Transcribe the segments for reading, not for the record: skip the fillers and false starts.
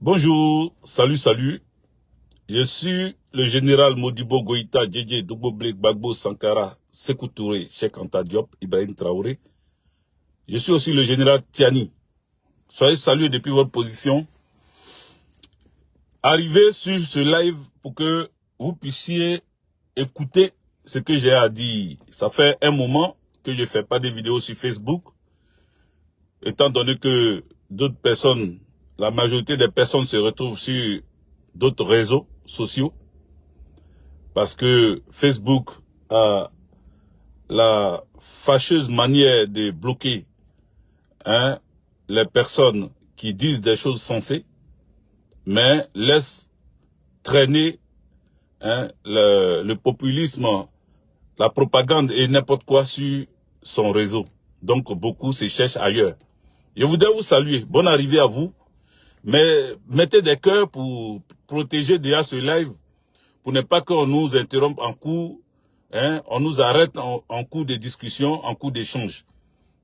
Bonjour, salut. Je suis le général Modibo Goïta, Djedje, Douboblé, Gbagbo, Sankara, Sékou Touré, Cheikh Anta Diop, Ibrahim Traoré. Je suis aussi le général Tiani. Soyez salués depuis votre position. Arrivez sur ce live pour que vous puissiez écouter ce que j'ai à dire. Ça fait un moment que je ne fais pas de vidéos sur Facebook, étant donné que d'autres personnes, la majorité des personnes se retrouvent sur d'autres réseaux sociaux, parce que Facebook a la fâcheuse manière de bloquer les personnes qui disent des choses sensées, mais laisse traîner le populisme, la propagande et n'importe quoi sur son réseau. Donc beaucoup se cherchent ailleurs. Je voudrais vous saluer. Bonne arrivée à vous. Mais mettez des cœurs pour protéger déjà ce live, pour ne pas qu'on nous interrompe en cours, on nous arrête en cours de discussion, en cours d'échange.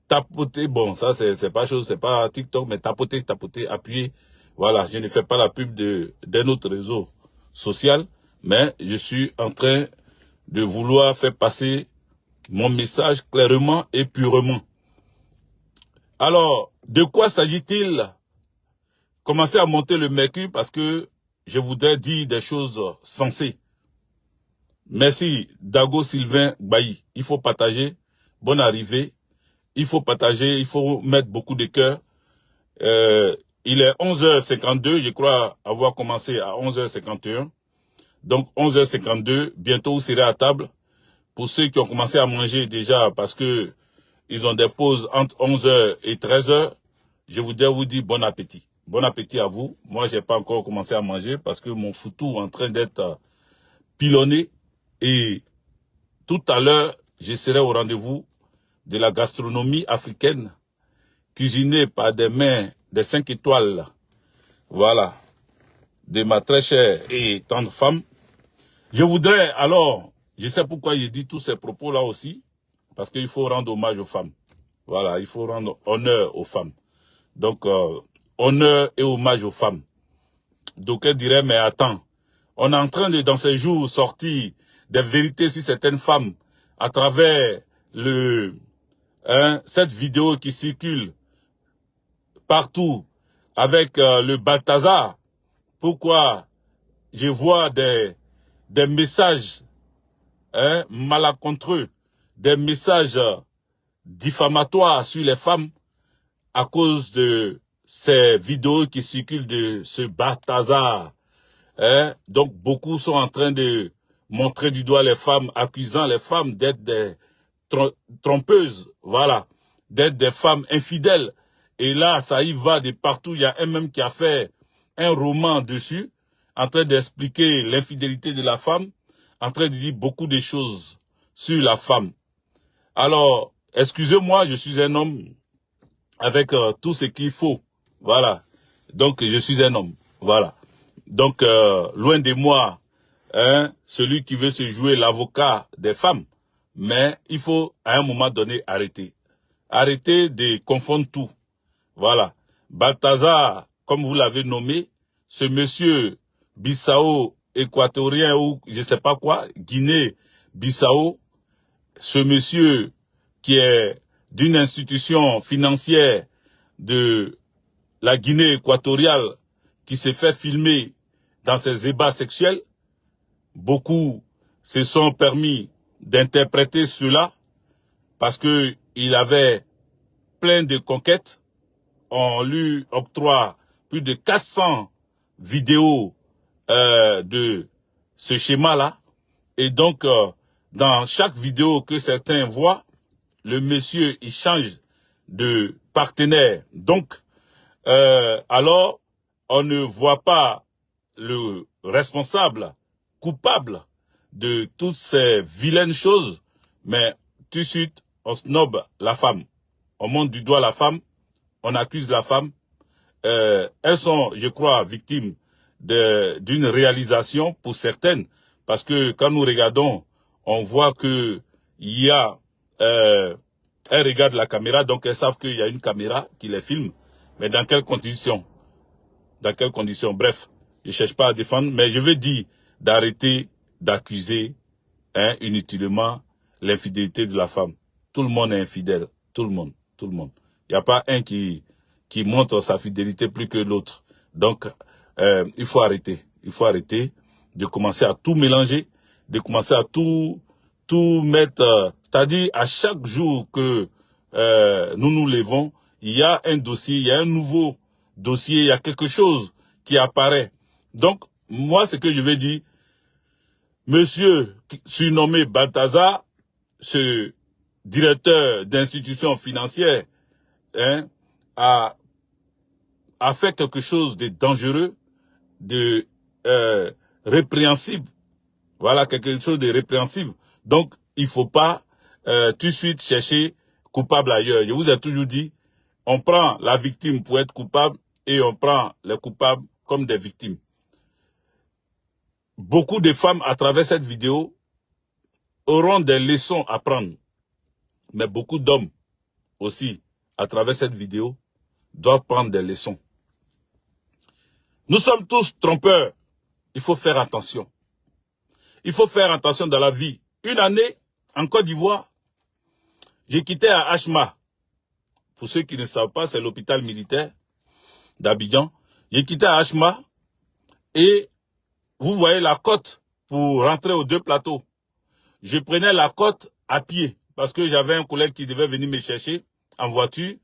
Tapoter, bon, ça c'est pas chose, c'est pas TikTok, mais tapoter, appuyez. Voilà, je ne fais pas la pub d'un autre réseau social, mais je suis en train de vouloir faire passer mon message clairement et purement. Alors, de quoi s'agit-il? Commencez à monter le mercure parce que je voudrais dire des choses sensées. Merci Dago Sylvain Bailly. Il faut partager. Bonne arrivée. Il faut partager. Il faut mettre beaucoup de cœur. Il est 11h52. Je crois avoir commencé à 11h51. Donc 11h52. Bientôt vous serez à table. Pour ceux qui ont commencé à manger déjà parce que ils ont des pauses entre 11h et 13h, je voudrais vous dire bon appétit. Bon appétit à vous. Moi, j'ai pas encore commencé à manger parce que mon foutou est en train d'être pilonné. Et tout à l'heure, je serai au rendez-vous de la gastronomie africaine, cuisinée par des mains des 5 étoiles. Voilà. De ma très chère et tendre femme. Je voudrais alors, je sais pourquoi je dis tous ces propos-là aussi, parce qu'il faut rendre hommage aux femmes. Voilà, il faut rendre honneur aux femmes. Donc, honneur et hommage aux femmes. Donc, elle dirait, mais attends, on est en train de, dans ces jours, sortir des vérités sur certaines femmes à travers cette vidéo qui circule partout avec le Balthazar. Pourquoi je vois des messages malencontreux, des messages diffamatoires sur les femmes à cause de ces vidéos qui circulent de ce Balthazar. Donc beaucoup sont en train de montrer du doigt les femmes, accusant les femmes d'être des trompeuses, voilà, d'être des femmes infidèles. Et là, ça y va de partout. Il y a un même qui a fait un roman dessus, en train d'expliquer l'infidélité de la femme, en train de dire beaucoup de choses sur la femme. Alors, excusez-moi, je suis un homme avec tout ce qu'il faut. Voilà. Donc, je suis un homme. Voilà. Donc, loin de moi, celui qui veut se jouer l'avocat des femmes. Mais il faut, à un moment donné, arrêter. Arrêter de confondre tout. Voilà. Balthazar, comme vous l'avez nommé, ce monsieur Bissau équatorien ou je sais pas quoi, Guinée-Bissau, ce monsieur qui est d'une institution financière de la Guinée équatoriale qui s'est fait filmer dans ses ébats sexuels, beaucoup se sont permis d'interpréter cela parce que il avait plein de conquêtes. On lui octroie plus de 400 vidéos de ce schéma-là. Et donc, dans chaque vidéo que certains voient, le monsieur, il change de partenaire. Donc, alors, on ne voit pas le responsable, coupable de toutes ces vilaines choses, mais tout de suite, on snob la femme. On monte du doigt la femme, on accuse la femme. Elles sont, je crois, victimes d'une réalisation pour certaines, parce que quand nous regardons, on voit que il y a, elles regardent la caméra, donc elles savent qu'il y a une caméra qui les filme, mais dans quelles conditions? dans quelles conditions. Bref, je ne cherche pas à défendre, mais je veux dire d'arrêter d'accuser inutilement l'infidélité de la femme. Tout le monde est infidèle. Tout le monde. Tout le monde. Il n'y a pas un qui montre sa fidélité plus que l'autre. Donc, il faut arrêter. Il faut arrêter de commencer à tout mélanger, de commencer à tout mettre. C'est-à-dire, à chaque jour que nous nous levons, il y a un dossier, il y a un nouveau dossier, il y a quelque chose qui apparaît. Donc, moi, ce que je veux dire, monsieur surnommé Balthazar, ce directeur d'institution financière, a fait quelque chose de dangereux, de répréhensible. Voilà, quelque chose de répréhensible. Donc, il faut pas tout de suite chercher coupable ailleurs. Je vous ai toujours dit, on prend la victime pour être coupable et on prend les coupables comme des victimes. Beaucoup de femmes, à travers cette vidéo, auront des leçons à prendre. Mais beaucoup d'hommes aussi, à travers cette vidéo, doivent prendre des leçons. Nous sommes tous trompeurs. Il faut faire attention. Il faut faire attention dans la vie. Une année, en Côte d'Ivoire, j'ai quitté à Achma. Pour ceux qui ne savent pas, c'est l'hôpital militaire d'Abidjan. J'ai quitté à Achma et vous voyez la côte pour rentrer aux deux plateaux. Je prenais la côte à pied parce que j'avais un collègue qui devait venir me chercher en voiture.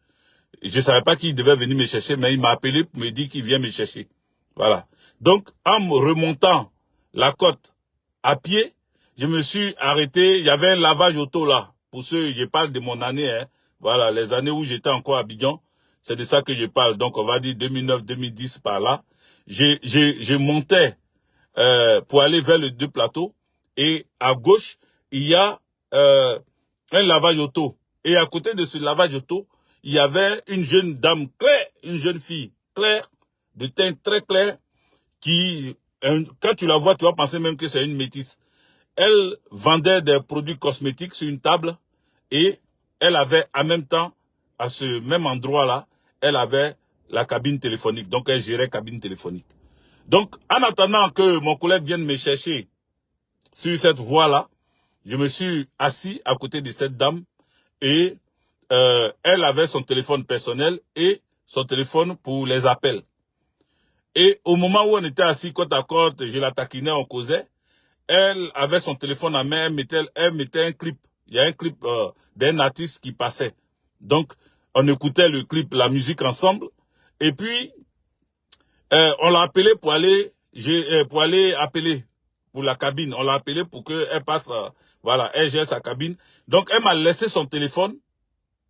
Je ne savais pas qui devait venir me chercher, mais il m'a appelé pour me dire qu'il vient me chercher. Voilà. Donc, en me remontant la côte à pied, je me suis arrêté. Il y avait un lavage auto là. Pour ceux, je parle de mon année. Voilà, les années où j'étais encore à Abidjan. C'est de ça que je parle. Donc, on va dire 2009-2010 par là. Je montais pour aller vers les deux plateaux. Et à gauche, il y a un lavage auto. Et à côté de ce lavage auto, il y avait une jeune dame claire, une jeune fille claire, de teint très clair, qui, quand tu la vois, tu vas penser même que c'est une métisse. Elle vendait des produits cosmétiques sur une table et elle avait en même temps, à ce même endroit-là, elle avait la cabine téléphonique. Donc, elle gérait cabine téléphonique. Donc, en attendant que mon collègue vienne me chercher sur cette voie-là, je me suis assis à côté de cette dame et elle avait son téléphone personnel et son téléphone pour les appels. Et au moment où on était assis côte à côte, je la taquinais, on causait, elle avait son téléphone à main, elle mettait un clip. Il y a un clip d'un artiste qui passait. Donc, on écoutait le clip, la musique ensemble. Et puis, on l'a appelé pour aller appeler pour la cabine. On l'a appelé pour qu'elle passe, voilà, elle gère sa cabine. Donc, elle m'a laissé son téléphone.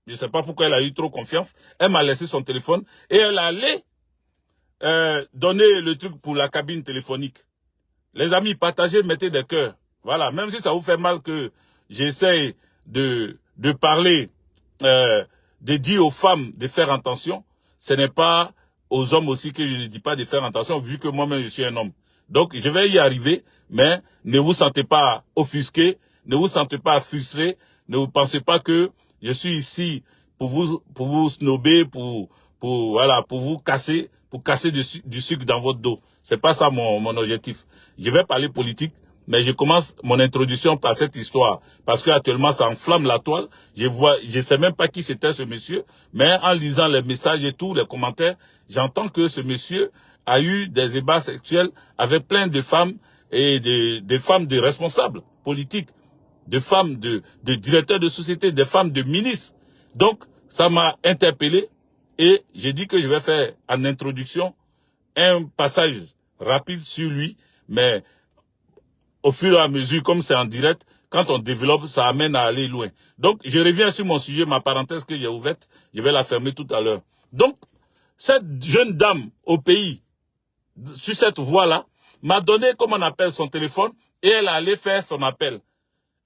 Je ne sais pas pourquoi elle a eu trop confiance. Elle m'a laissé son téléphone et elle allait donner le truc pour la cabine téléphonique. Les amis, partagez, mettez des cœurs. Voilà, même si ça vous fait mal que j'essaye de parler, de dire aux femmes de faire attention, ce n'est pas aux hommes aussi que je ne dis pas de faire attention, vu que moi-même je suis un homme. Donc, je vais y arriver, mais ne vous sentez pas offusqué, ne vous sentez pas frustré, ne vous pensez pas que je suis ici pour vous snober, pour vous casser, pour casser du sucre dans votre dos. C'est pas ça mon objectif. Je vais parler politique, mais je commence mon introduction par cette histoire. Parce que actuellement, ça enflamme la toile. Je sais même pas qui c'était ce monsieur, mais en lisant les messages et tout, les commentaires, j'entends que ce monsieur a eu des ébats sexuels avec plein de femmes et des femmes de responsables politiques, de femmes de directeurs de société, des femmes de ministres. Donc, ça m'a interpellé et j'ai dit que je vais faire en introduction un passage rapide sur lui, mais au fur et à mesure, comme c'est en direct, quand on développe, ça amène à aller loin. Donc, je reviens sur mon sujet, ma parenthèse que j'ai ouverte, je vais la fermer tout à l'heure. Donc, cette jeune dame au pays, sur cette voie-là, m'a donné, comme on appelle, son téléphone, et elle allait faire son appel.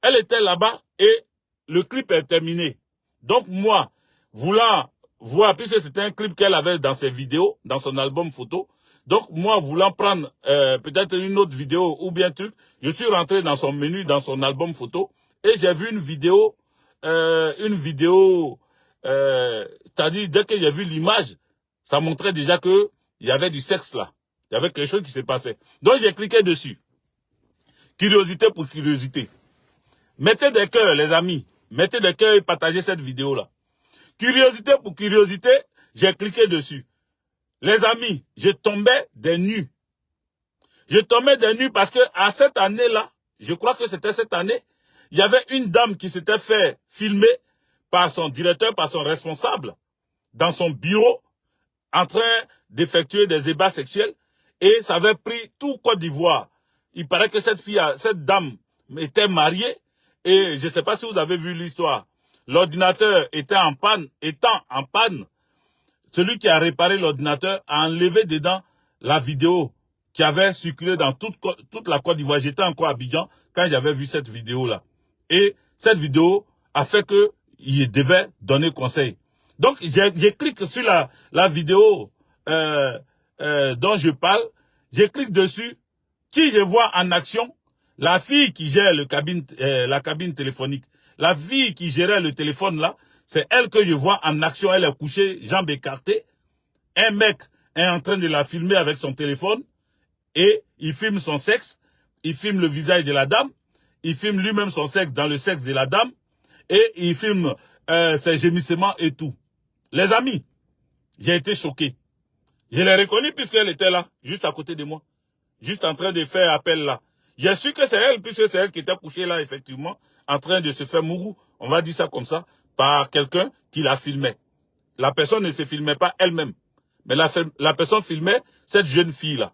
Elle était là-bas, et le clip est terminé. Donc, moi, voulant voir, puisque c'était un clip qu'elle avait dans ses vidéos, dans son album photo, donc, moi, voulant prendre peut-être une autre vidéo ou bien truc, je suis rentré dans son menu, dans son album photo, et j'ai vu une vidéo, c'est-à-dire, dès que j'ai vu l'image, ça montrait déjà que Il y avait du sexe là. Il y avait quelque chose qui s'est passé. Donc j'ai cliqué dessus. Curiosité pour curiosité. Mettez des cœurs, les amis. Mettez des cœurs et partagez cette vidéo-là. Curiosité pour curiosité, j'ai cliqué dessus. Les amis, je tombais des nues. Je tombais des nues parce que à cette année-là, je crois que c'était cette année, il y avait une dame qui s'était fait filmer par son directeur, par son responsable, dans son bureau, en train d'effectuer des ébats sexuels, et ça avait pris tout Côte d'Ivoire. Il paraît que cette dame était mariée, et je ne sais pas si vous avez vu l'histoire. L'ordinateur étant en panne, celui qui a réparé l'ordinateur a enlevé dedans la vidéo qui avait circulé dans toute la Côte d'Ivoire. J'étais encore à Abidjan quand j'avais vu cette vidéo-là. Et cette vidéo a fait qu'il devait donner conseil. Donc, j'ai cliqué sur la vidéo dont je parle. Je clique dessus. Qui je vois en action? La fille qui gère la cabine téléphonique. La fille qui gérait le téléphone là, c'est elle que je vois en action. Elle est couchée, jambes écartées. Un mec est en train de la filmer avec son téléphone. Et il filme son sexe. Il filme le visage de la dame. Il filme lui-même son sexe dans le sexe de la dame. Et il filme ses gémissements et tout. Les amis, j'ai été choqué. Je l'ai reconnue puisqu'elle était là, juste à côté de moi. Juste en train de faire appel là. J'ai su que c'est elle, puisque c'est elle qui était couchée là, effectivement, en train de se faire mourou, on va dire ça comme ça, par quelqu'un qui la filmait. La personne ne se filmait pas elle-même. Mais la personne filmait cette jeune fille-là.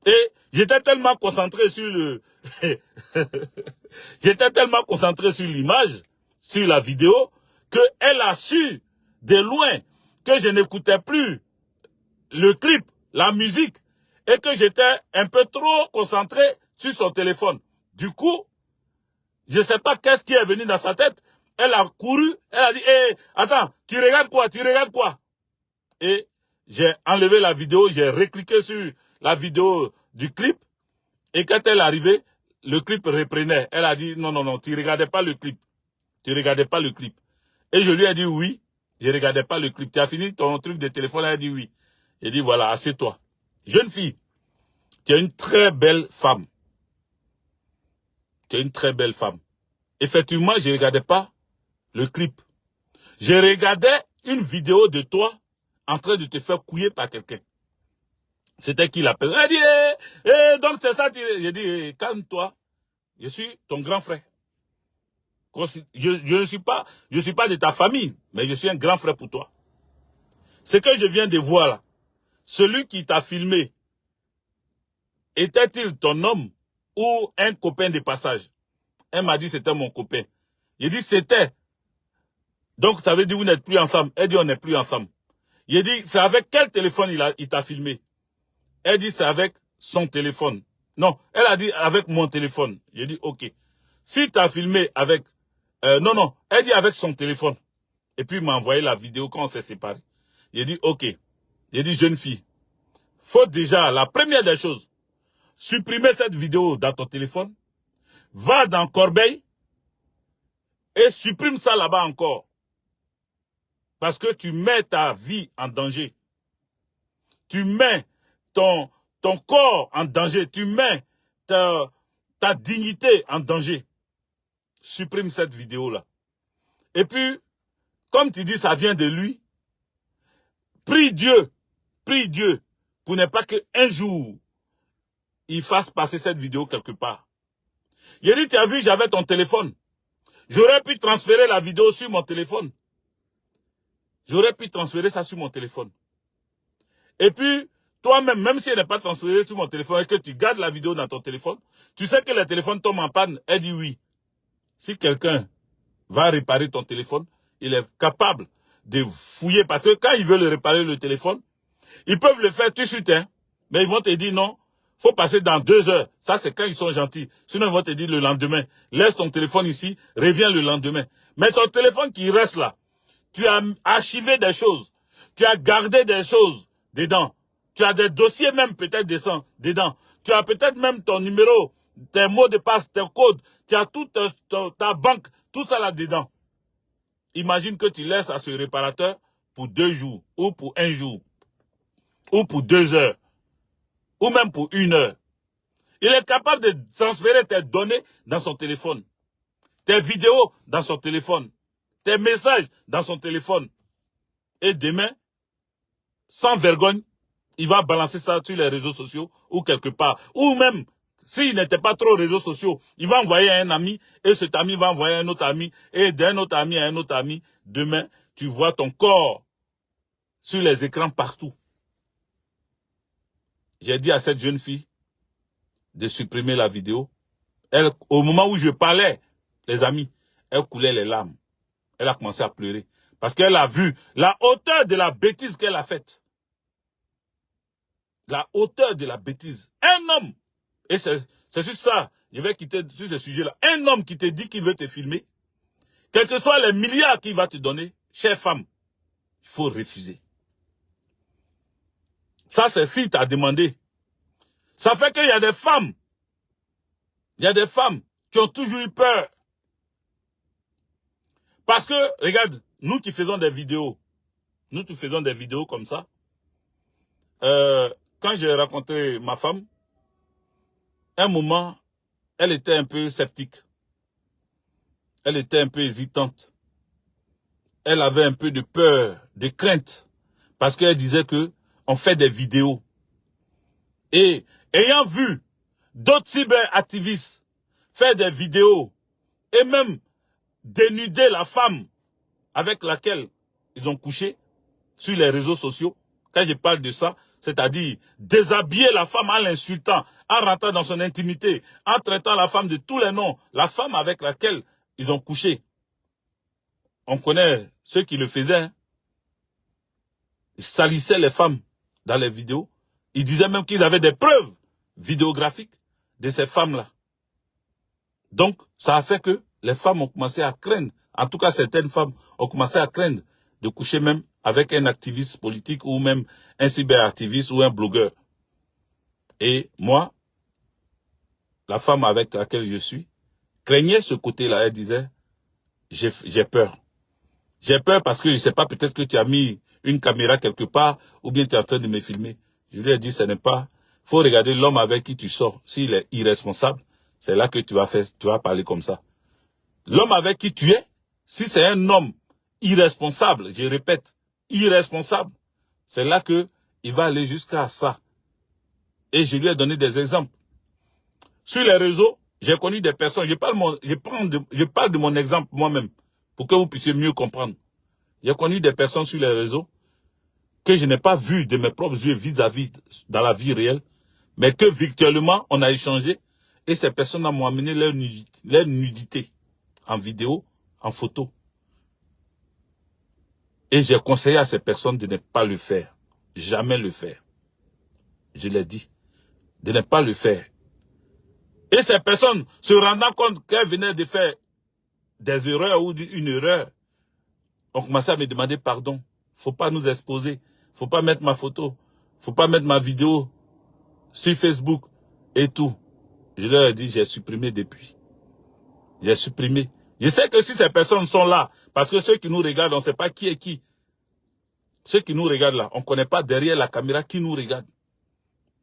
Et j'étais tellement concentré sur j'étais tellement concentré sur l'image, sur la vidéo, qu'elle a su de loin que je n'écoutais plus le clip, la musique, et que j'étais un peu trop concentré sur son téléphone. Du coup, je ne sais pas qu'est-ce qui est venu dans sa tête. Elle a couru, elle a dit, hey, attends, tu regardes quoi? Et j'ai enlevé la vidéo, j'ai recliqué sur la vidéo du clip, et quand elle est arrivée, le clip reprenait. Elle a dit, non, tu regardais pas le clip. Et je lui ai dit oui, je regardais pas le clip. Tu as fini ton truc de téléphone? Elle a dit oui. J'ai dit, voilà, assieds-toi. Jeune fille, tu es une très belle femme. Effectivement, je ne regardais pas le clip. Je regardais une vidéo de toi en train de te faire couiller par quelqu'un. C'était qui l'appelle? Elle dit, donc c'est ça. J'ai dit, calme-toi. Je suis ton grand frère. Je ne suis pas de ta famille, mais je suis un grand frère pour toi. Ce que je viens de voir là, celui qui t'a filmé, était-il ton homme ou un copain de passage? Elle m'a dit c'était mon copain. J'ai dit c'était. Donc ça veut dire vous n'êtes plus ensemble. Elle dit on n'est plus ensemble. J'ai dit c'est avec quel téléphone il t'a filmé? Elle dit c'est avec son téléphone. Non, elle a dit avec mon téléphone. J'ai dit ok. Si tu as filmé avec... non, elle dit avec son téléphone. Et puis il m'a envoyé la vidéo quand on s'est séparés. J'ai dit ok. J'ai dit jeune fille, faut déjà, la première des choses, supprimer cette vidéo dans ton téléphone, va dans Corbeil et supprime ça là-bas encore. Parce que tu mets ta vie en danger. Tu mets ton corps en danger. Tu mets ta dignité en danger. Supprime cette vidéo-là. Et puis, comme tu dis, ça vient de lui, prie Dieu pour ne pas qu'un jour, il fasse passer cette vidéo quelque part. Il a dit, tu as vu, j'avais ton téléphone. J'aurais pu transférer la vidéo sur mon téléphone. J'aurais pu transférer ça sur mon téléphone. Et puis, toi-même, même si elle n'est pas transférée sur mon téléphone et que tu gardes la vidéo dans ton téléphone, tu sais que le téléphone tombe en panne. Elle dit oui. Si quelqu'un va réparer ton téléphone, il est capable de fouiller. Parce que quand ils veulent réparer le téléphone, ils peuvent le faire tout de suite. Hein, mais ils vont te dire non. Faut passer dans 2 heures. Ça, c'est quand ils sont gentils. Sinon, ils vont te dire le lendemain. Laisse ton téléphone ici, reviens le lendemain. Mais ton téléphone qui reste là, tu as archivé des choses. Tu as gardé des choses dedans. Tu as des dossiers même peut-être dedans. Tu as peut-être même ton numéro, tes mots de passe, tes codes. Tu as toute ta banque, tout ça là-dedans. Imagine que tu laisses à ce réparateur pour 2 jours ou pour 1 jour. ou pour 2 heures, ou même pour 1 heure. Il est capable de transférer tes données dans son téléphone, tes vidéos dans son téléphone, tes messages dans son téléphone. Et demain, sans vergogne, il va balancer ça sur les réseaux sociaux ou quelque part. Ou même, s'il n'était pas trop réseaux sociaux, il va envoyer à un ami et cet ami va envoyer à un autre ami et d'un autre ami à un autre ami. Demain, tu vois ton corps sur les écrans partout. J'ai dit à cette jeune fille de supprimer la vidéo. Elle, au moment où je parlais, les amis, elle coulait les larmes. Elle a commencé à pleurer. Parce qu'elle a vu la hauteur de la bêtise qu'elle a faite. La hauteur de la bêtise. Un homme, et c'est sur ça, je vais quitter sur ce sujet-là. Un homme qui te dit qu'il veut te filmer, quels que soient les milliards qu'il va te donner, chère femme, il faut refuser. Ça, c'est si tu as demandé. Ça fait qu'il y a des femmes, qui ont toujours eu peur. Parce que, regarde, nous qui faisons des vidéos comme ça, quand j'ai rencontré ma femme, un moment, elle était un peu sceptique. Elle était un peu hésitante. Elle avait un peu de peur, de crainte. Parce qu'elle disait que on fait des vidéos. Et ayant vu d'autres cyberactivistes faire des vidéos et même dénuder la femme avec laquelle ils ont couché sur les réseaux sociaux, quand je parle de ça, c'est-à-dire déshabiller la femme en l'insultant, en rentrant dans son intimité, en traitant la femme de tous les noms, la femme avec laquelle ils ont couché. On connaît ceux qui le faisaient. Hein. Ils salissaient les femmes dans les vidéos. Ils disaient même qu'ils avaient des preuves vidéographiques de ces femmes-là. Donc, ça a fait que les femmes ont commencé à craindre, en tout cas certaines femmes ont commencé à craindre de coucher même avec un activiste politique ou même un cyberactiviste ou un blogueur. Et moi, la femme avec laquelle je suis, craignait ce côté-là. Elle disait, j'ai peur. J'ai peur parce que je ne sais pas, peut-être que tu as mis une caméra quelque part ou bien tu es en train de me filmer. Je lui ai dit, ce n'est pas... Il faut regarder l'homme avec qui tu sors. S'il est irresponsable, c'est là que tu vas parler comme ça. L'homme avec qui tu es, si c'est un homme irresponsable, je répète, irresponsable, c'est là que il va aller jusqu'à ça. Et je lui ai donné des exemples. Sur les réseaux, j'ai connu des personnes, je parle de mon exemple moi-même, pour que vous puissiez mieux comprendre. J'ai connu des personnes sur les réseaux que je n'ai pas vues de mes propres yeux vis-à-vis dans la vie réelle, mais que virtuellement, on a échangé, et ces personnes m'ont amené leur nudité en vidéo, en photo. Et j'ai conseillé à ces personnes de ne pas le faire. Jamais le faire. Je l'ai dit. De ne pas le faire. Et ces personnes, se rendant compte qu'elles venaient de faire des erreurs ou une erreur, ont commencé à me demander pardon. Faut pas nous exposer. Faut pas mettre ma photo. Faut pas mettre ma vidéo sur Facebook et tout. Je leur ai dit, j'ai supprimé depuis. J'ai supprimé. Je sais que si ces personnes sont là, parce que ceux qui nous regardent, on ne sait pas qui est qui. Ceux qui nous regardent là, on ne connaît pas derrière la caméra qui nous regarde.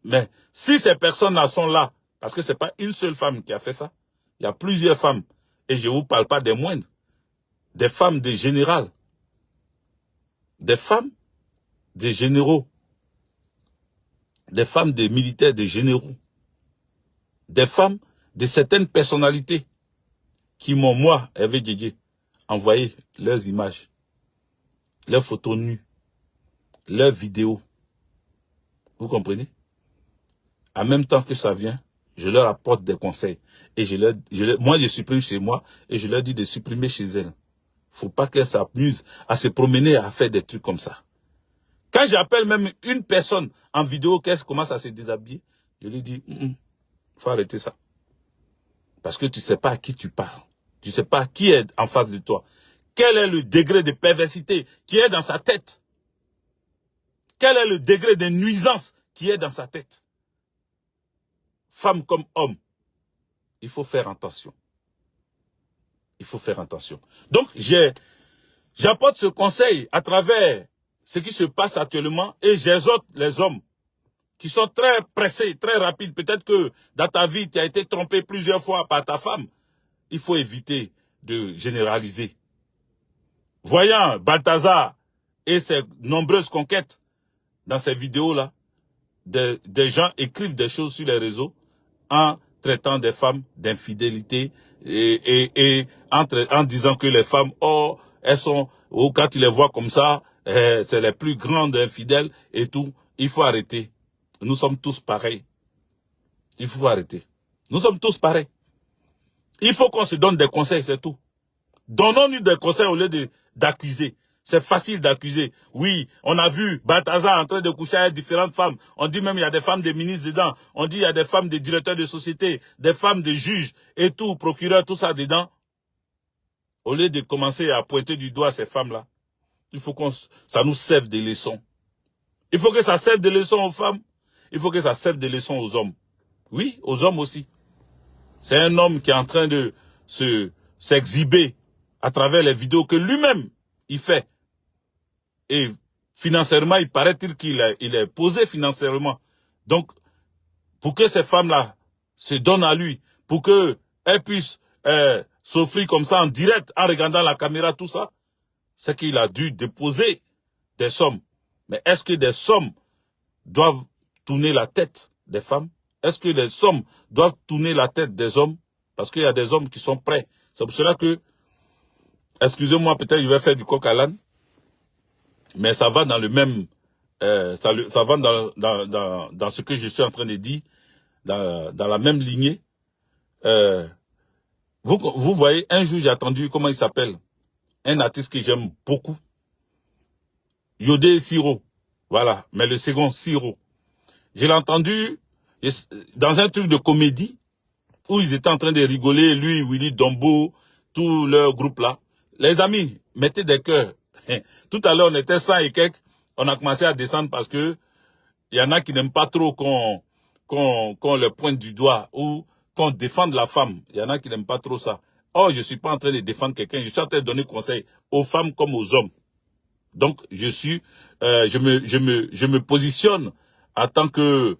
Mais si ces personnes-là sont là, parce que ce n'est pas une seule femme qui a fait ça, il y a plusieurs femmes. Et je ne vous parle pas des moindres. Des femmes des générales. Des femmes des généraux. Des femmes des militaires, des généraux. Des femmes de certaines personnalités qui m'ont, moi, Hervé Didier, envoyé leurs images, leurs photos nues, leurs vidéos. Vous comprenez? En même temps que ça vient, je leur apporte des conseils. Et moi, je supprime chez moi et je leur dis de supprimer chez elles. Faut pas qu'elles s'amusent à se promener, à faire des trucs comme ça. Quand j'appelle même une personne en vidéo, qu'elle commence à se déshabiller, je lui dis, faut arrêter ça. Parce que tu sais pas à qui tu parles. Tu sais pas qui est en face de toi. Quel est le degré de perversité qui est dans sa tête? Quel est le degré de nuisance qui est dans sa tête? Femme comme homme, il faut faire attention. Il faut faire attention. Donc, j'apporte ce conseil à travers ce qui se passe actuellement et j'exhorte les hommes qui sont très pressés, très rapides. Peut-être que dans ta vie, tu as été trompé plusieurs fois par ta femme. Il faut éviter de généraliser. Voyant Balthazar et ses nombreuses conquêtes dans ces vidéos-là, des gens écrivent des choses sur les réseaux en traitant des femmes d'infidélité et en disant que les femmes, oh, elles sont, ou quand tu les vois comme ça, c'est les plus grandes infidèles et tout. Il faut arrêter. Nous sommes tous pareils. Il faut arrêter. Nous sommes tous pareils. Il faut qu'on se donne des conseils, c'est tout. Donnons-nous des conseils au lieu d'accuser. C'est facile d'accuser. Oui, on a vu Balthazar en train de coucher avec différentes femmes. On dit même il y a des femmes de ministres dedans. On dit il y a des femmes de directeurs de société, des femmes de juges et tout, procureurs, tout ça dedans. Au lieu de commencer à pointer du doigt ces femmes-là, il faut que ça nous serve de leçon. Il faut que ça serve de leçon aux femmes. Il faut que ça serve de leçon aux hommes. Oui, aux hommes aussi. C'est un homme qui est en train de s'exhiber à travers les vidéos que lui-même il fait. Et financièrement, il paraît-il qu'il est posé financièrement. Donc, pour que ces femmes-là se donnent à lui, pour qu'elles puissent s'offrir comme ça en direct, en regardant la caméra, tout ça, c'est qu'il a dû déposer des sommes. Mais est-ce que des sommes doivent tourner la tête des femmes? Est-ce que les sommes doivent tourner la tête des hommes? Parce qu'il y a des hommes qui sont prêts. C'est pour cela que, excusez-moi, peut-être je vais faire du coq à l'âne, mais ça va dans le même, ça va dans ce que je suis en train de dire, dans la même lignée. Vous voyez, un jour j'ai attendu, comment il s'appelle? Un artiste que j'aime beaucoup. Yodé Siro. Voilà, mais le second, Siro. Je l'ai entendu dans un truc de comédie où ils étaient en train de rigoler, lui, Willy Dombo, tout leur groupe là. Les amis, mettez des cœurs. Tout à l'heure, on était 100 et quelques. On a commencé à descendre parce que il y en a qui n'aiment pas trop qu'on le pointe du doigt ou qu'on défende la femme. Il y en a qui n'aiment pas trop ça. Oh, je suis pas en train de défendre quelqu'un. Je suis en train de donner conseil aux femmes comme aux hommes. Donc, je me positionne en tant que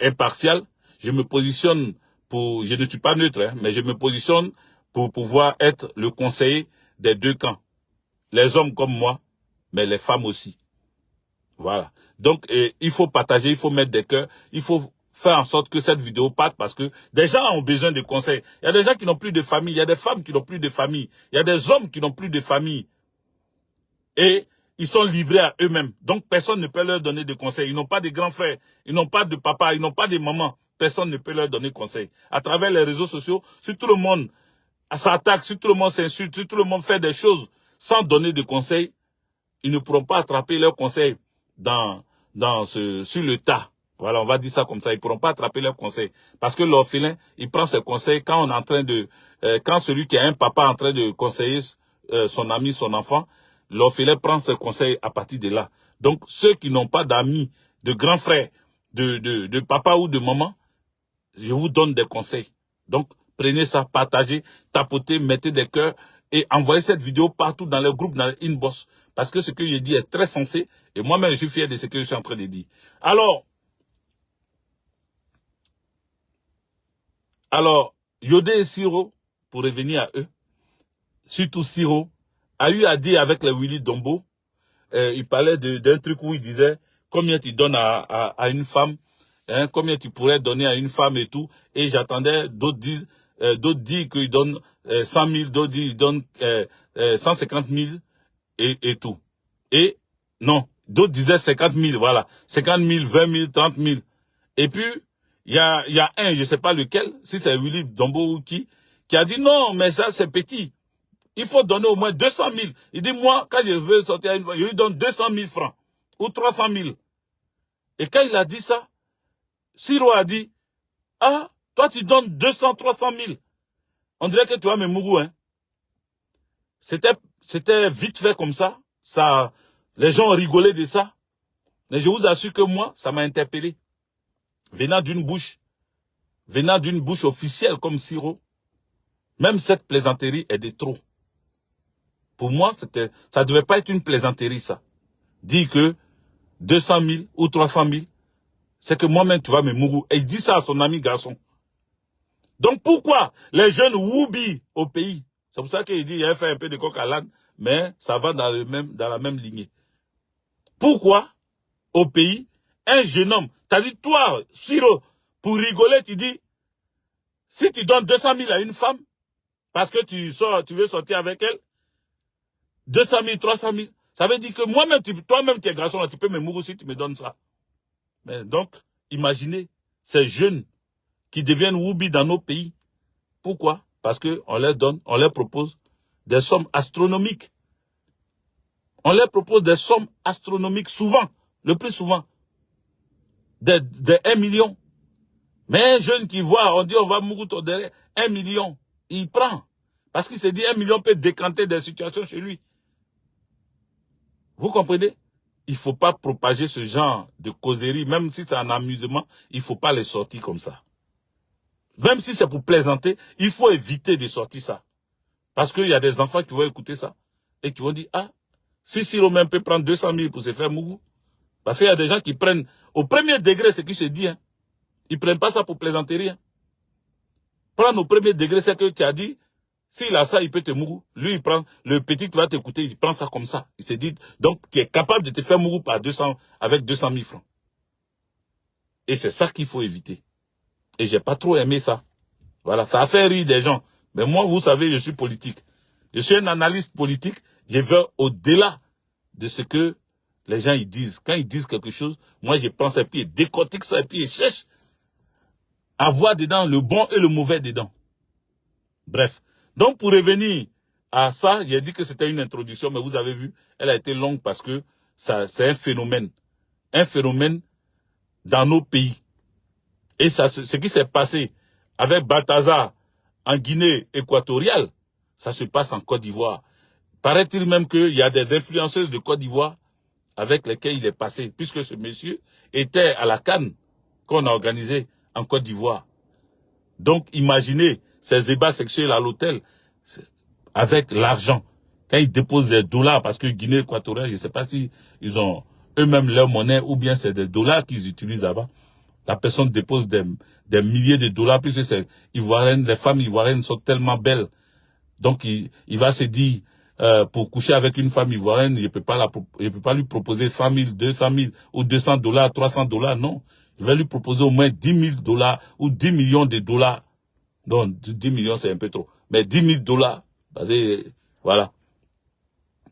impartial. Je me positionne je ne suis pas neutre, hein, mais je me positionne pour pouvoir être le conseiller des deux camps. Les hommes comme moi, mais les femmes aussi. Voilà. Donc, il faut partager, il faut mettre des cœurs, il faut faire en sorte que cette vidéo parte parce que des gens ont besoin de conseils. Il y a des gens qui n'ont plus de famille, il y a des femmes qui n'ont plus de famille, il y a des hommes qui n'ont plus de famille. Et ils sont livrés à eux-mêmes. Donc, personne ne peut leur donner de conseils. Ils n'ont pas de grands frères, ils n'ont pas de papa, ils n'ont pas de maman. Personne ne peut leur donner conseil. À travers les réseaux sociaux, si tout le monde s'attaque, si tout le monde s'insulte, si tout le monde fait des choses sans donner de conseils, ils ne pourront pas attraper leurs conseils sur le tas. Voilà, on va dire ça comme ça. Ils ne pourront pas attraper leurs conseils. Parce que l'orphelin, il prend ses conseils quand on est en train de, quand celui qui a un papa en train de conseiller son ami, son enfant, l'orphelin prend ses conseils à partir de là. Donc, ceux qui n'ont pas d'amis, de grands frères, de papa ou de maman, je vous donne des conseils. Donc, prenez ça, partagez, tapotez, mettez des cœurs et envoyez cette vidéo partout dans les groupes, dans les inbox. Parce que ce que je dis est très sensé et moi-même, je suis fier de ce que je suis en train de dire. Alors, Yodé et Siro, pour revenir à eux, surtout Siro, a eu à dire avec les Willy Dombo, il parlait d'un truc où il disait combien tu donnes à une femme, hein, combien tu pourrais donner à une femme et tout. Et j'attendais, d'autres disent qu'ils donnent 100 000, d'autres disent qu'ils donnent 150 000 et tout. Et non, d'autres disaient 50 000, voilà. 50 000, 20 000, 30 000. Et puis, il y a un, je ne sais pas lequel, si c'est Willy Dombo ou qui a dit non, mais ça c'est petit. Il faut donner au moins 200 000. Il dit, moi, quand je veux sortir à une fois, je lui donne 200 000 francs ou 300 000. Et quand il a dit ça, Siro a dit, ah, toi tu donnes 200, 300 000. On dirait que tu as mes mougous, hein. C'était vite fait comme ça. Les gens ont rigolé de ça. Mais je vous assure que moi, ça m'a interpellé. Venant d'une bouche officielle comme Siro, même cette plaisanterie est de trop. Pour moi, ça ne devait pas être une plaisanterie, ça. dit que 200 000 ou 300 000, c'est que moi-même, tu vas me mourir. Et il dit ça à son ami garçon. Donc pourquoi les jeunes woubis au pays? C'est pour ça qu'il dit il a fait un peu de coq à l'âne, mais ça va dans la même lignée. Pourquoi au pays, un jeune homme, t'as dit toi, Siro, pour rigoler, tu dis, si tu donnes 200 000 à une femme, parce que tu veux sortir avec elle, 200 000, 300 000, ça veut dire que moi-même, toi-même, tu es garçon, là, tu peux me mourir si tu me donnes ça. Mais donc, imaginez ces jeunes qui deviennent woubis dans nos pays. Pourquoi? Parce qu'on leur propose des sommes astronomiques. On leur propose des sommes astronomiques souvent, le plus souvent, de 1 million. Mais un jeune qui voit, on dit on va mourir derrière 1 million, il prend. Parce qu'il se dit 1 million peut décanter des situations chez lui. Vous comprenez? Il ne faut pas propager ce genre de causerie, même si c'est un amusement, il ne faut pas les sortir comme ça. Même si c'est pour plaisanter, il faut éviter de sortir ça. Parce qu'il y a des enfants qui vont écouter ça et qui vont dire, ah, si Romain peut prendre 200 000 pour se faire mougou. Parce qu'il y a des gens qui prennent au premier degré ce qui se dit. Hein. Ils ne prennent pas ça pour plaisanterie. Hein. Prendre au premier degré, c'est que tu as dit, s'il a ça, il peut te mougou. Lui, il prend, le petit qui va t'écouter, il prend ça comme ça. Il se dit, donc, tu es capable de te faire mougou avec 200 000 francs. Et c'est ça qu'il faut éviter. Et j'ai pas trop aimé ça. Voilà, ça a fait rire des gens. Mais moi, vous savez, je suis politique. Je suis un analyste politique. Je vais au-delà de ce que les gens ils disent. Quand ils disent quelque chose, moi, je prends ça et puis je décortique ça et puis je cherche à voir dedans le bon et le mauvais dedans. Bref. Donc, pour revenir à ça, j'ai dit que c'était une introduction, mais vous avez vu, elle a été longue parce que ça, c'est un phénomène. Un phénomène dans nos pays. Et ça, ce qui s'est passé avec Balthazar en Guinée équatoriale, ça se passe en Côte d'Ivoire. Paraît-il même qu'il y a des influenceuses de Côte d'Ivoire avec lesquelles il est passé, puisque ce monsieur était à la CAN qu'on a organisé en Côte d'Ivoire. Donc, imaginez ces ébats sexuels à l'hôtel avec l'argent. Quand ils déposent des dollars, parce que Guinée équatoriale, je ne sais pas si ils ont eux-mêmes leur monnaie ou bien c'est des dollars qu'ils utilisent là-bas. La personne dépose des milliers de dollars, puisque c'est ivoirienne, les femmes ivoiriennes sont tellement belles. Donc, il va se dire, pour coucher avec une femme ivoirienne, il ne peut pas lui proposer 100 000, 200 000 ou 200 dollars, 300 dollars, non. Il va lui proposer au moins 10 000 dollars ou 10 millions de dollars. Non, 10 millions, c'est un peu trop. Mais 10 000 dollars, voilà.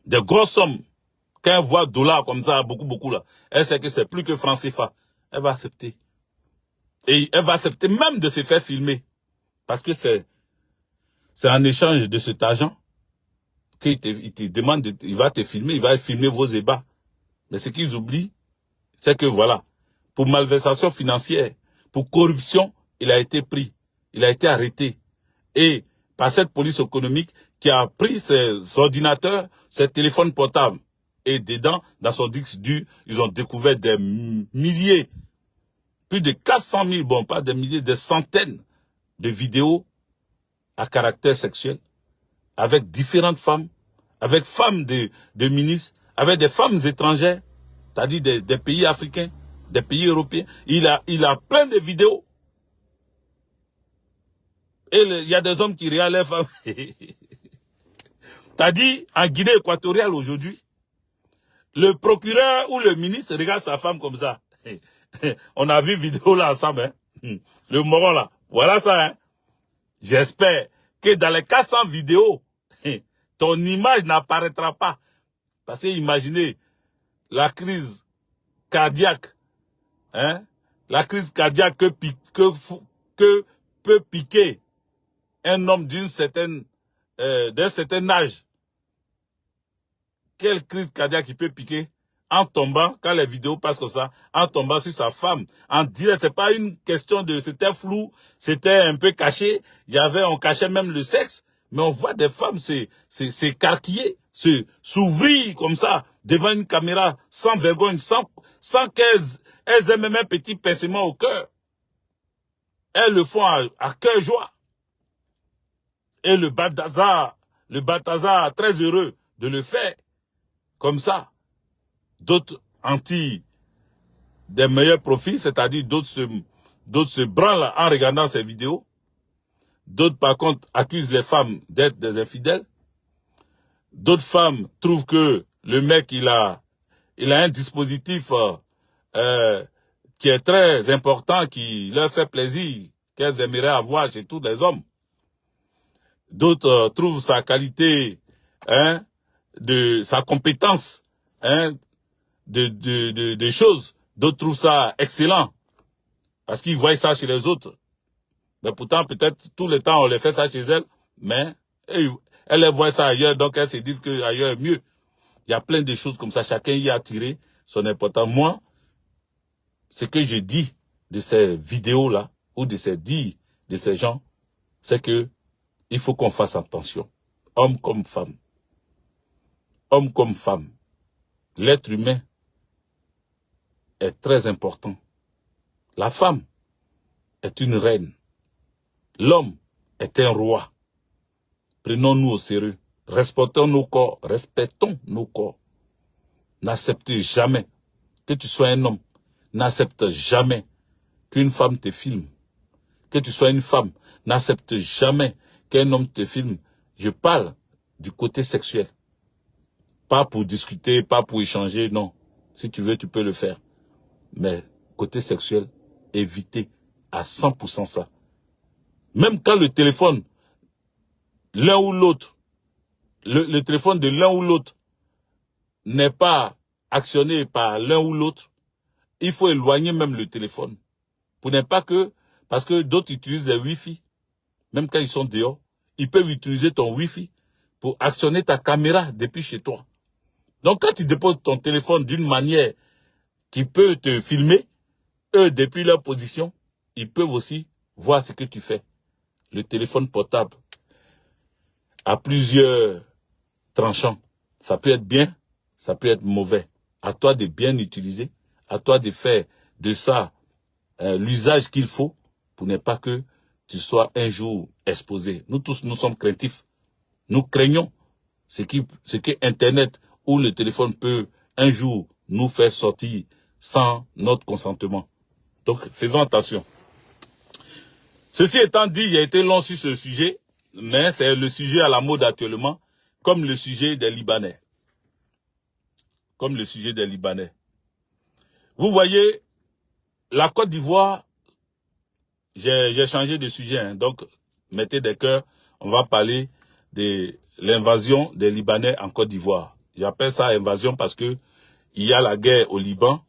Des grosses sommes. Quand elle voit dollars comme ça, beaucoup là, elle sait que c'est plus que franc CFA. Elle va accepter. Et elle va accepter même de se faire filmer. Parce que c'est en échange de cet argent qu'il te demande, il va te filmer, il va filmer vos ébats. Mais ce qu'ils oublient, c'est que voilà, pour malversation financière, pour corruption, il a été pris, il a été arrêté. Et par cette police économique qui a pris ses ordinateurs, ses téléphones portables. Et dedans, dans son disque dur, ils ont découvert des milliers, plus de 400 000, bon, pas des milliers, des centaines de vidéos à caractère sexuel, avec différentes femmes, avec femmes de ministres, avec des femmes étrangères, c'est-à-dire des pays africains, des pays européens. Il a plein de vidéos. Et il y a des hommes qui regardent les femmes. C'est-à-dire, en Guinée équatoriale aujourd'hui, le procureur ou le ministre regarde sa femme comme ça. On a vu vidéo là ensemble, hein. Le moron là. Voilà ça, hein. J'espère que dans les 400 vidéos, ton image n'apparaîtra pas. Parce que imaginez la crise cardiaque, hein, la crise cardiaque que peut piquer un homme d'un certain âge. Quelle crise cardiaque il peut piquer en tombant, quand les vidéos passent comme ça, en tombant sur sa femme, en direct. C'est pas une question de, c'était flou, c'était un peu caché, on cachait même le sexe, mais on voit des femmes s'écarquiller, s'ouvrir comme ça, devant une caméra, sans vergogne, sans qu'elles aient même un petit pincement au cœur. Elles le font à cœur joie. Et le Balthazar, très heureux de le faire, comme ça. d'autres en tirent des meilleurs profits, c'est-à-dire d'autres se branlent en regardant ces vidéos. D'autres, par contre, accusent les femmes d'être des infidèles. D'autres femmes trouvent que le mec, il a un dispositif qui est très important, qui leur fait plaisir, qu'elles aimeraient avoir chez tous les hommes. D'autres trouvent sa qualité, de sa compétence, de choses. D'autres trouvent ça excellent, parce qu'ils voient ça chez les autres. Mais pourtant, peut-être, tout le temps, on les fait ça chez elles, mais elles voient ça ailleurs, donc elles se disent qu'ailleurs est mieux. Il y a plein de choses comme ça, chacun y a tiré son important. Moi, ce que je dis de ces vidéos-là, ou de ces dires de ces gens, c'est que il faut qu'on fasse attention, homme comme femme. Homme comme femme. L'être humain est très important. La femme est une reine. L'homme est un roi. Prenons-nous au sérieux. Respectons nos corps. Respectons nos corps. N'acceptez jamais que tu sois un homme. N'accepte jamais qu'une femme te filme. Que tu sois une femme. N'accepte jamais qu'un homme te filme. Je parle du côté sexuel. Pas pour discuter, pas pour échanger, non. Si tu veux, tu peux le faire. Mais côté sexuel, évitez à 100% ça. Même quand le téléphone, l'un ou l'autre, le téléphone de l'un ou l'autre n'est pas actionné par l'un ou l'autre, il faut éloigner même le téléphone. Pour ne pas que, parce que d'autres utilisent les Wi-Fi, même quand ils sont dehors, ils peuvent utiliser ton Wi-Fi pour actionner ta caméra depuis chez toi. Donc quand tu déposes ton téléphone d'une manière qui peut te filmer, eux, depuis leur position, ils peuvent aussi voir ce que tu fais. Le téléphone portable a plusieurs tranchants. Ça peut être bien, ça peut être mauvais. À toi de bien utiliser, à toi de faire de ça l'usage qu'il faut pour ne pas que tu sois un jour exposé. Nous tous, nous sommes craintifs. Nous craignons ce que Internet ou le téléphone peut un jour nous faire sortir sans notre consentement. Donc, faisons attention. Ceci étant dit, il a été long sur ce sujet, mais c'est le sujet à la mode actuellement, comme le sujet des Libanais. Comme le sujet des Libanais. Vous voyez, la Côte d'Ivoire, j'ai changé de sujet, donc mettez des cœurs, on va parler de l'invasion des Libanais en Côte d'Ivoire. J'appelle ça invasion parce que il y a la guerre au Liban.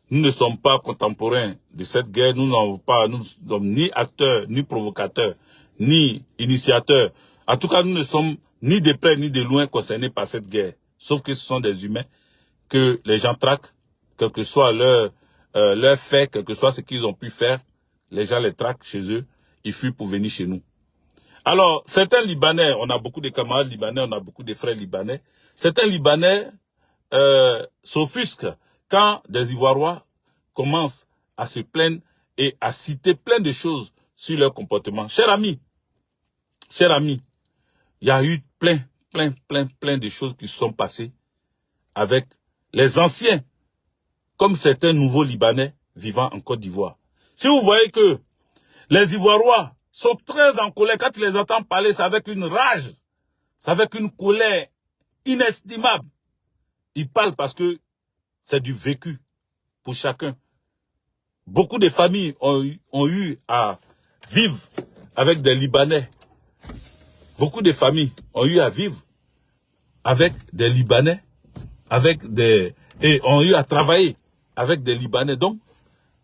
Nous ne sommes pas contemporains de cette guerre. Nous n'avons pas, nous sommes ni acteurs, ni provocateurs, ni initiateurs. En tout cas, nous ne sommes ni de près ni de loin concernés par cette guerre. Sauf que ce sont des humains que les gens traquent, quel que soit leur fait, quel que soit ce qu'ils ont pu faire. Les gens les traquent chez eux. Ils fuient pour venir chez nous. Alors, certains Libanais, on a beaucoup de camarades libanais, on a beaucoup de frères libanais. Certains Libanais s'offusquent quand des Ivoiriens commencent à se plaindre et à citer plein de choses sur leur comportement. Cher ami, il y a eu plein de choses qui se sont passées avec les anciens, comme certains nouveaux Libanais vivant en Côte d'Ivoire. Si vous voyez que les Ivoiriens sont très en colère, quand tu les entends parler, c'est avec une rage, c'est avec une colère inestimable. Ils parlent parce que c'est du vécu pour chacun. Beaucoup de familles ont eu à vivre avec des Libanais. Beaucoup de familles ont eu à vivre avec des Libanais, et ont eu à travailler avec des Libanais. Donc,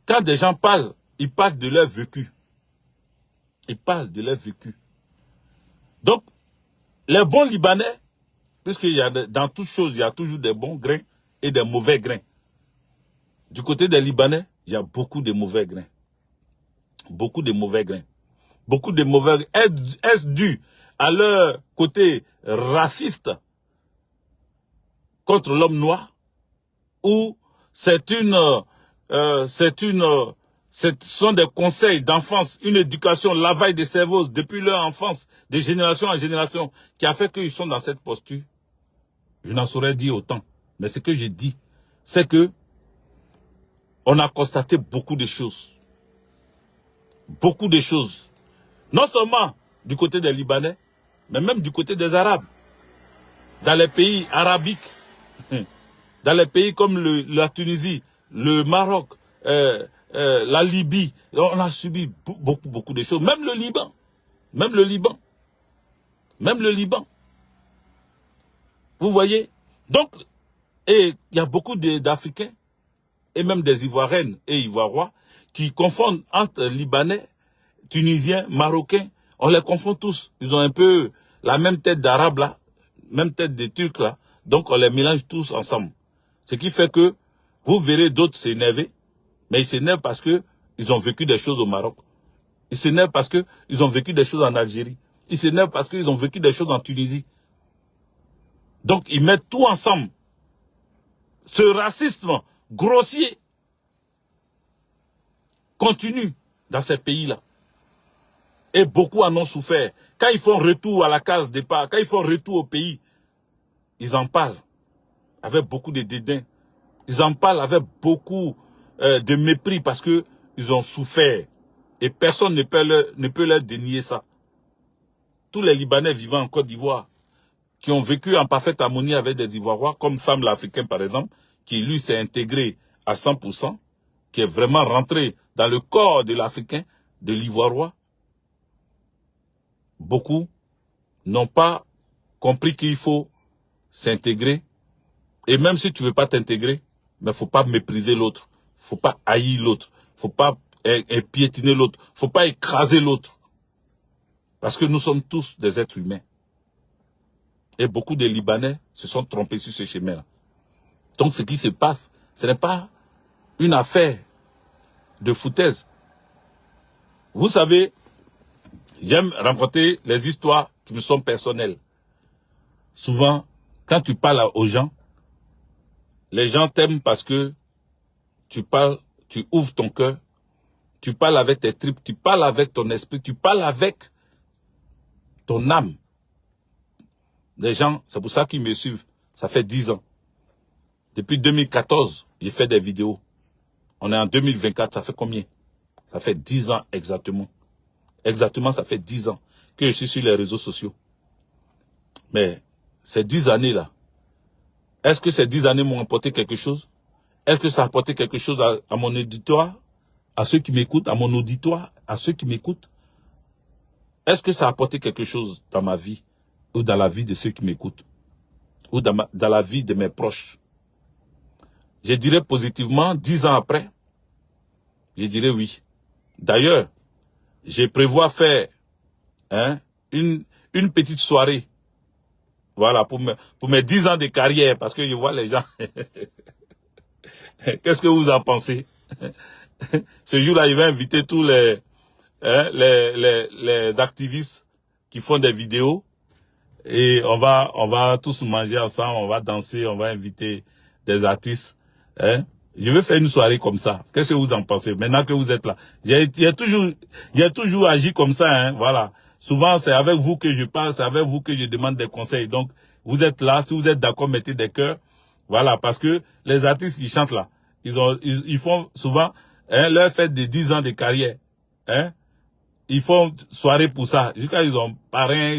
quand des gens parlent, ils parlent de leur vécu. Ils parlent de leur vécu. Donc, les bons Libanais, puisqu'il y a dans toutes choses, il y a toujours des bons grains et des mauvais grains. Du côté des Libanais, il y a beaucoup de mauvais grains. Beaucoup de mauvais grains. Beaucoup de mauvais grains. Est-ce dû à leur côté raciste contre l'homme noir? Ou ce sont des conseils d'enfance, une éducation, lavage de cerveau depuis leur enfance, de génération en génération, qui a fait qu'ils sont dans cette posture? Je n'en saurais dire autant. Mais ce que je dis, c'est que on a constaté beaucoup de choses. Beaucoup de choses. Non seulement du côté des Libanais, mais même du côté des Arabes. Dans les pays arabiques, dans les pays comme la Tunisie, le Maroc, la Libye, on a subi beaucoup de choses. Même le Liban. Même le Liban. Même le Liban. Vous voyez? Donc, et il y a beaucoup d'Africains, et même des Ivoiriennes et Ivoirois, qui confondent entre Libanais, Tunisiens, Marocains. On les confond tous. Ils ont un peu la même tête d'Arabes là, même tête des Turcs là. Donc on les mélange tous ensemble. Ce qui fait que vous verrez d'autres s'énerver, mais ils s'énervent parce que ils ont vécu des choses au Maroc. Ils s'énervent parce que ils ont vécu des choses en Algérie. Ils s'énervent parce qu'ils ont vécu des choses en Tunisie. Donc ils mettent tout ensemble. Ce racisme grossier continue dans ces pays-là. Et beaucoup en ont souffert. Quand ils font retour à la case départ, quand ils font retour au pays, ils en parlent avec beaucoup de dédain. Ils en parlent avec beaucoup de mépris parce que ils ont souffert. Et personne ne peut leur dénier ça. Tous les Libanais vivant en Côte d'Ivoire, qui ont vécu en parfaite harmonie avec des Ivoiriens, comme Sam l'Africain par exemple, qui lui s'est intégré à 100%, qui est vraiment rentré dans le corps de l'Africain, de l'Ivoirien. Beaucoup n'ont pas compris qu'il faut s'intégrer. Et même si tu veux pas t'intégrer, mais faut pas mépriser l'autre. Faut pas haïr l'autre. Faut pas piétiner l'autre. Faut pas écraser l'autre. Parce que nous sommes tous des êtres humains. Et beaucoup de Libanais se sont trompés sur ce chemin-là. Donc ce qui se passe, ce n'est pas une affaire de foutaise. Vous savez, j'aime raconter les histoires qui me sont personnelles. Souvent, quand tu parles aux gens, les gens t'aiment parce que tu parles, tu ouvres ton cœur, tu parles avec tes tripes, tu parles avec ton esprit, tu parles avec ton âme. Les gens, c'est pour ça qu'ils me suivent. Ça fait 10 ans. Depuis 2014, j'ai fait des vidéos. On est en 2024, ça fait combien? Ça fait 10 ans exactement. Exactement, ça fait 10 ans que je suis sur les réseaux sociaux. Mais ces 10 années-là, est-ce que ces 10 années m'ont apporté quelque chose? Est-ce que ça a apporté quelque chose à mon auditoire? À ceux qui m'écoutent, à mon auditoire, à ceux qui m'écoutent? Est-ce que ça a apporté quelque chose dans ma vie? Ou dans la vie de ceux qui m'écoutent? Ou dans la vie de mes proches? Je dirais positivement, 10 ans après, je dirais oui. D'ailleurs, je prévois faire une petite soirée. Voilà, pour mes 10 ans de carrière, parce que je vois les gens. Qu'est-ce que vous en pensez? Ce jour-là, je vais inviter tous les activistes qui font des vidéos. Et on va tous manger ensemble, on va danser, on va inviter des artistes. Je vais faire une soirée comme ça. Qu'est-ce que vous en pensez? Maintenant que vous êtes là. J'ai toujours agi comme ça, voilà. Souvent, c'est avec vous que je parle, c'est avec vous que je demande des conseils. Donc, vous êtes là, si vous êtes d'accord, mettez des cœurs. Voilà, parce que les artistes qui chantent là, ils font souvent, leur fête de 10 ans de carrière. Ils font soirée pour ça. Jusqu'à ils ont parrain,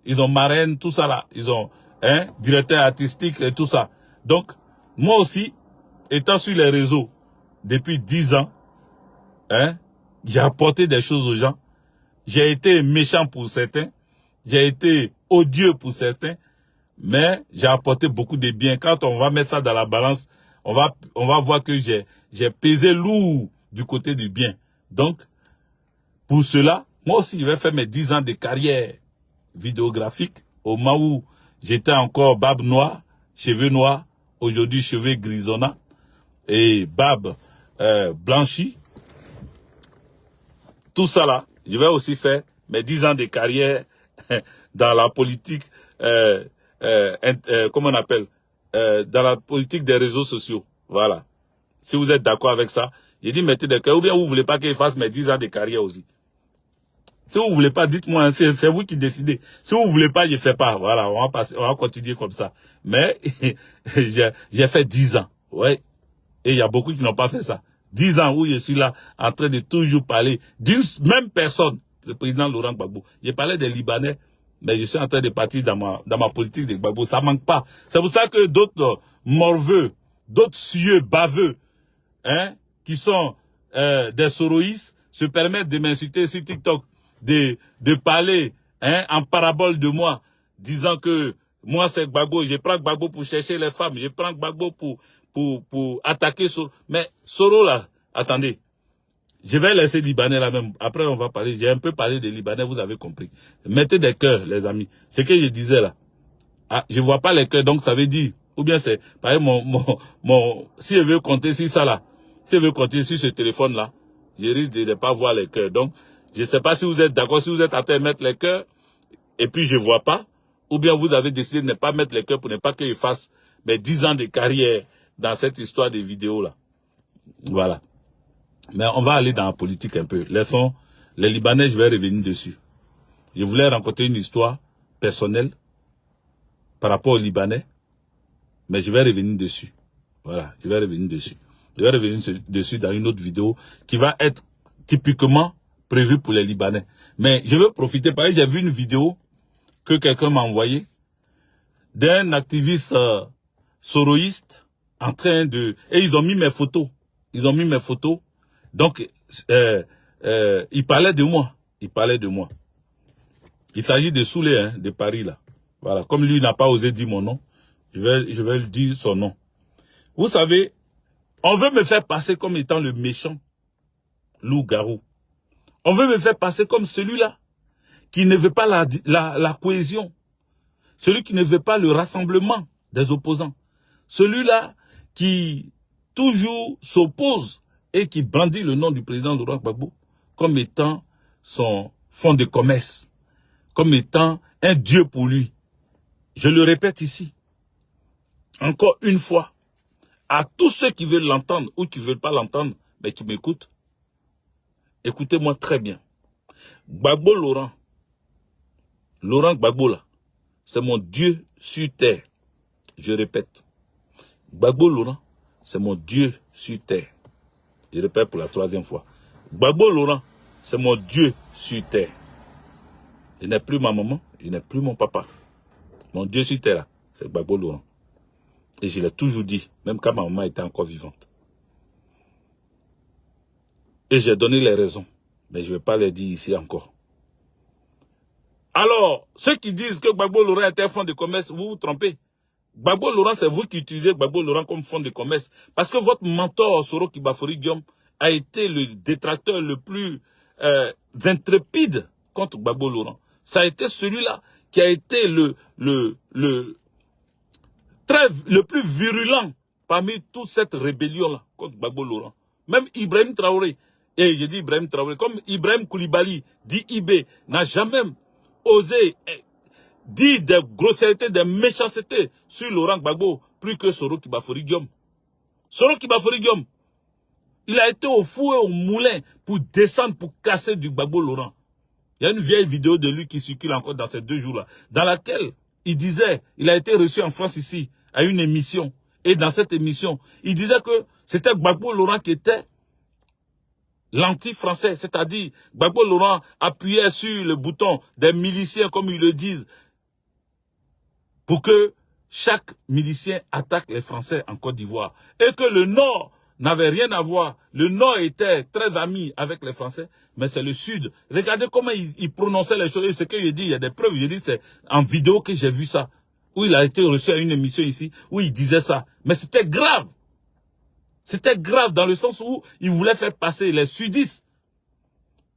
ils ont marraine, tout ça là. Ils ont directeur artistique et tout ça. Donc, moi aussi, étant sur les réseaux depuis 10 ans, j'ai apporté des choses aux gens. J'ai été méchant pour certains. J'ai été odieux pour certains. Mais j'ai apporté beaucoup de bien. Quand on va mettre ça dans la balance, on va voir que j'ai pesé lourd du côté du bien. Donc, pour cela, moi aussi, je vais faire mes 10 ans de carrière vidéographique. Au moment où j'étais encore barbe noire, cheveux noirs, aujourd'hui cheveux grisonnants et barbe blanchie. Tout ça là, je vais aussi faire mes 10 ans de carrière dans la politique, comment on appelle, dans la politique des réseaux sociaux. Voilà. Si vous êtes d'accord avec ça, j'ai dit mettez des cœurs, ou bien vous voulez pas que je fasse mes 10 ans de carrière aussi. Si vous voulez pas, dites-moi, c'est vous qui décidez. Si vous voulez pas, je fais pas. Voilà, on va continuer comme ça. Mais j'ai fait 10 ans. Ouais. Et il y a beaucoup qui n'ont pas fait ça. 10 ans où je suis là, en train de toujours parler d'une même personne, le président Laurent Gbagbo. J'ai parlé des Libanais, mais je suis en train de partir dans ma politique de Gbagbo. Ça manque pas. C'est pour ça que d'autres morveux, d'autres cieux, baveux, hein, qui sont des soroïstes, se permettent de m'insulter sur TikTok, de parler hein, en parabole de moi, disant que moi c'est Gbagbo, je prends Gbagbo pour chercher les femmes, je prends Gbagbo pour attaquer Soro. Mais Soro là, attendez, je vais laisser Libanais là même, après on va parler, j'ai un peu parlé des Libanais, vous avez compris. Mettez des cœurs les amis, c'est ce que je disais là. Ah, je vois pas les cœurs, donc ça veut dire, ou bien c'est, par exemple, si je veux compter sur ça là, si je veux compter sur ce téléphone là, je risque de ne pas voir les cœurs. Donc, je ne sais pas si vous êtes d'accord, si vous êtes en train de mettre les cœurs, et puis je vois pas, ou bien vous avez décidé de ne pas mettre les cœurs pour ne pas qu'ils fassent mes 10 ans de carrière dans cette histoire de vidéos là. Voilà. Mais on va aller dans la politique un peu. Laissons les Libanais, je vais revenir dessus. Je voulais raconter une histoire personnelle par rapport aux Libanais, mais je vais revenir dessus. Voilà, je vais revenir dessus. Je vais revenir dessus dans une autre vidéo qui va être typiquement prévue pour les Libanais. Mais je veux profiter, parce que j'ai vu une vidéo que quelqu'un m'a envoyée d'un activiste soroïste en train de... Et ils ont mis mes photos. Ils ont mis mes photos. Donc, il parlait de moi. Il parlait de moi. Il s'agit de Soulé, hein, de Paris, là. Voilà, comme lui n'a pas osé dire mon nom, je vais lui dire son nom. Vous savez, on veut me faire passer comme étant le méchant loup-garou. On veut me faire passer comme celui-là qui ne veut pas la cohésion. Celui qui ne veut pas le rassemblement des opposants. Celui-là qui toujours s'oppose et qui brandit le nom du président Laurent Gbagbo comme étant son fonds de commerce, comme étant un dieu pour lui. Je le répète ici, encore une fois, à tous ceux qui veulent l'entendre ou qui ne veulent pas l'entendre, mais qui m'écoutent, écoutez-moi très bien. Gbagbo Laurent Gbagbo là, c'est mon Dieu sur terre. Je répète, Gbagbo Laurent, c'est mon Dieu sur terre. Je répète pour la 3e fois. Gbagbo Laurent, c'est mon Dieu sur terre. Il n'est plus ma maman, il n'est plus mon papa. Mon Dieu sur terre, c'est Gbagbo Laurent. Et je l'ai toujours dit, même quand ma maman était encore vivante. Et j'ai donné les raisons, mais je ne vais pas les dire ici encore. Alors, ceux qui disent que Gbagbo Laurent était un fonds de commerce, vous vous trompez. Gbagbo Laurent, c'est vous qui utilisez Gbagbo Laurent comme fonds de commerce. Parce que votre mentor, Soro Kibafori Guillaume, a été le détracteur le plus intrépide contre Gbagbo Laurent. Ça a été celui-là qui a été le plus virulent parmi toute cette rébellion-là contre Gbagbo Laurent. Même Ibrahim Traoré, et je dis Ibrahim Traoré, comme Ibrahim Koulibaly, dit Ibé, n'a jamais osé dire des grossièretés, des méchancetés sur Laurent Gbagbo, plus que Soro Kibafori Guillaume. Soro Kibafori Guillaume, il a été au four et au moulin pour descendre, pour casser du Gbagbo Laurent. Il y a une vieille vidéo de lui qui circule encore dans ces 2 jours-là, dans laquelle il disait, il a été reçu en France ici, à une émission. Et dans cette émission, il disait que c'était Gbagbo Laurent qui était l'anti-français. C'est-à-dire, Gbagbo Laurent appuyait sur le bouton des miliciens, comme ils le disent, pour que chaque milicien attaque les Français en Côte d'Ivoire. Et que le Nord n'avait rien à voir. Le Nord était très ami avec les Français, mais c'est le Sud. Regardez comment il prononçait les choses. Et ce que je dis, il y a des preuves. Je dis, c'est en vidéo que j'ai vu ça. Où il a été reçu à une émission ici, où il disait ça. Mais c'était grave. C'était grave dans le sens où il voulait faire passer les sudistes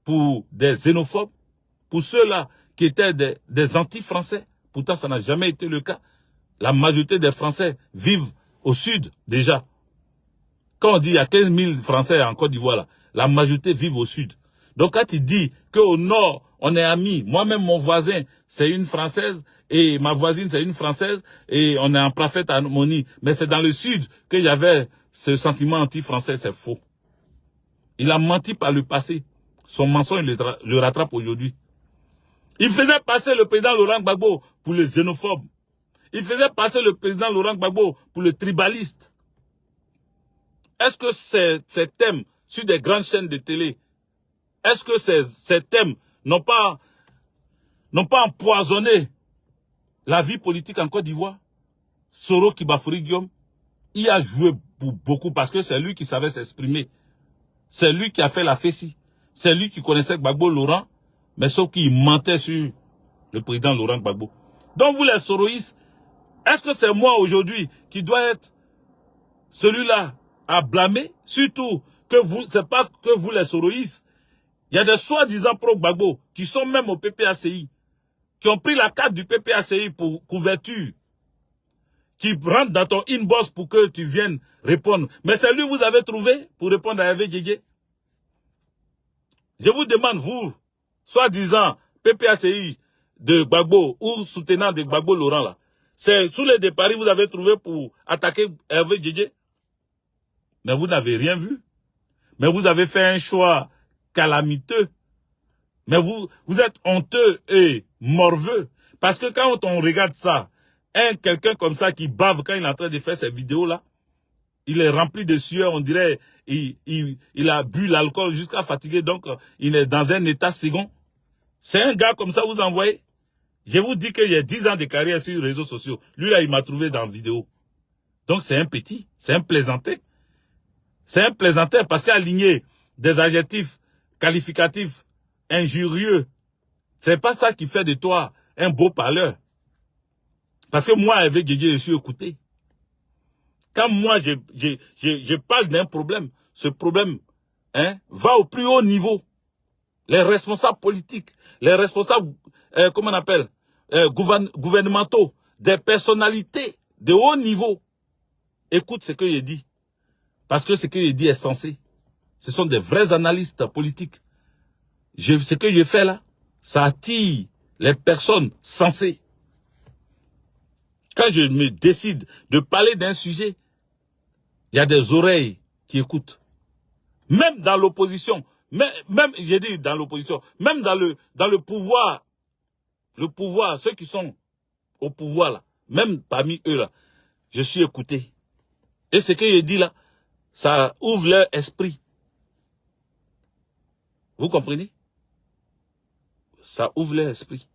pour des xénophobes, pour ceux-là qui étaient des anti-français. Pourtant, ça n'a jamais été le cas. La majorité des Français vivent au sud, déjà. Quand on dit qu'il y a 15 000 Français en Côte d'Ivoire, la majorité vivent au sud. Donc, quand il dit qu'au nord, on est amis, moi-même, mon voisin, c'est une Française, et ma voisine, c'est une Française, et on est en parfaite harmonie. Mais c'est dans le sud qu'il y avait ce sentiment anti-français, c'est faux. Il a menti par le passé. Son mensonge le rattrape aujourd'hui. Il faisait passer le président Laurent Gbagbo pour le xénophobe. Il faisait passer le président Laurent Gbagbo pour le tribaliste. est-ce que ces thèmes sur des grandes chaînes de télé, est-ce que ces thèmes n'ont pas empoisonné la vie politique en Côte d'Ivoire? Soro Kibafori Guillaume, il a joué pour beaucoup parce que c'est lui qui savait s'exprimer. C'est lui qui a fait la fessie. C'est lui qui connaissait Gbagbo Laurent, mais sauf qu'il mentait sur le président Laurent Gbagbo. Donc vous les soroïstes, est-ce que c'est moi aujourd'hui qui dois être celui-là à blâmer? Surtout que vous, c'est pas que vous les soroïstes. Il y a des soi-disant pro-Gbagbo qui sont même au PPACI, qui ont pris la carte du PPACI pour couverture, qui rentrent dans ton inbox pour que tu viennes répondre. Mais c'est lui que vous avez trouvé pour répondre à Hervé Djedje. Je vous demande, vous, soi-disant PPACI de Gbagbo ou soutenant de Gbagbo Laurent là, c'est sous les départs que vous avez trouvé pour attaquer Hervé Djedje. Mais vous n'avez rien vu. Mais vous avez fait un choix calamiteux. Mais vous êtes honteux et morveux. Parce que quand on regarde ça, quelqu'un comme ça qui bave quand il est en train de faire ces vidéos-là, il est rempli de sueur, on dirait, il a bu l'alcool jusqu'à fatiguer, donc il est dans un état second. C'est un gars comme ça, vous envoyez. Je vous dis qu'il y a 10 ans de carrière sur les réseaux sociaux. Lui, là, il m'a trouvé dans la vidéo. Donc, c'est un petit, c'est un plaisantin. C'est un plaisantin parce qu'aligner des adjectifs qualificatifs injurieux, c'est pas ça qui fait de toi un beau parleur. Parce que moi, avec Djedje, je suis écouté. Quand moi, je parle d'un problème, ce problème va au plus haut niveau. Les responsables politiques, les responsables, comment on appelle, gouvernementaux, des personnalités de haut niveau, écoutent ce que je dis. Parce que ce que je dis est censé. Ce sont des vrais analystes politiques. Ce que je fais là, ça attire les personnes sensées. Quand je me décide de parler d'un sujet, il y a des oreilles qui écoutent. Même dans l'opposition, même j'ai dit dans l'opposition, même dans le pouvoir, ceux qui sont au pouvoir là, même parmi eux là, je suis écouté. Et ce que je dis là, ça ouvre leur esprit. Vous comprenez? Ça ouvre leur esprit.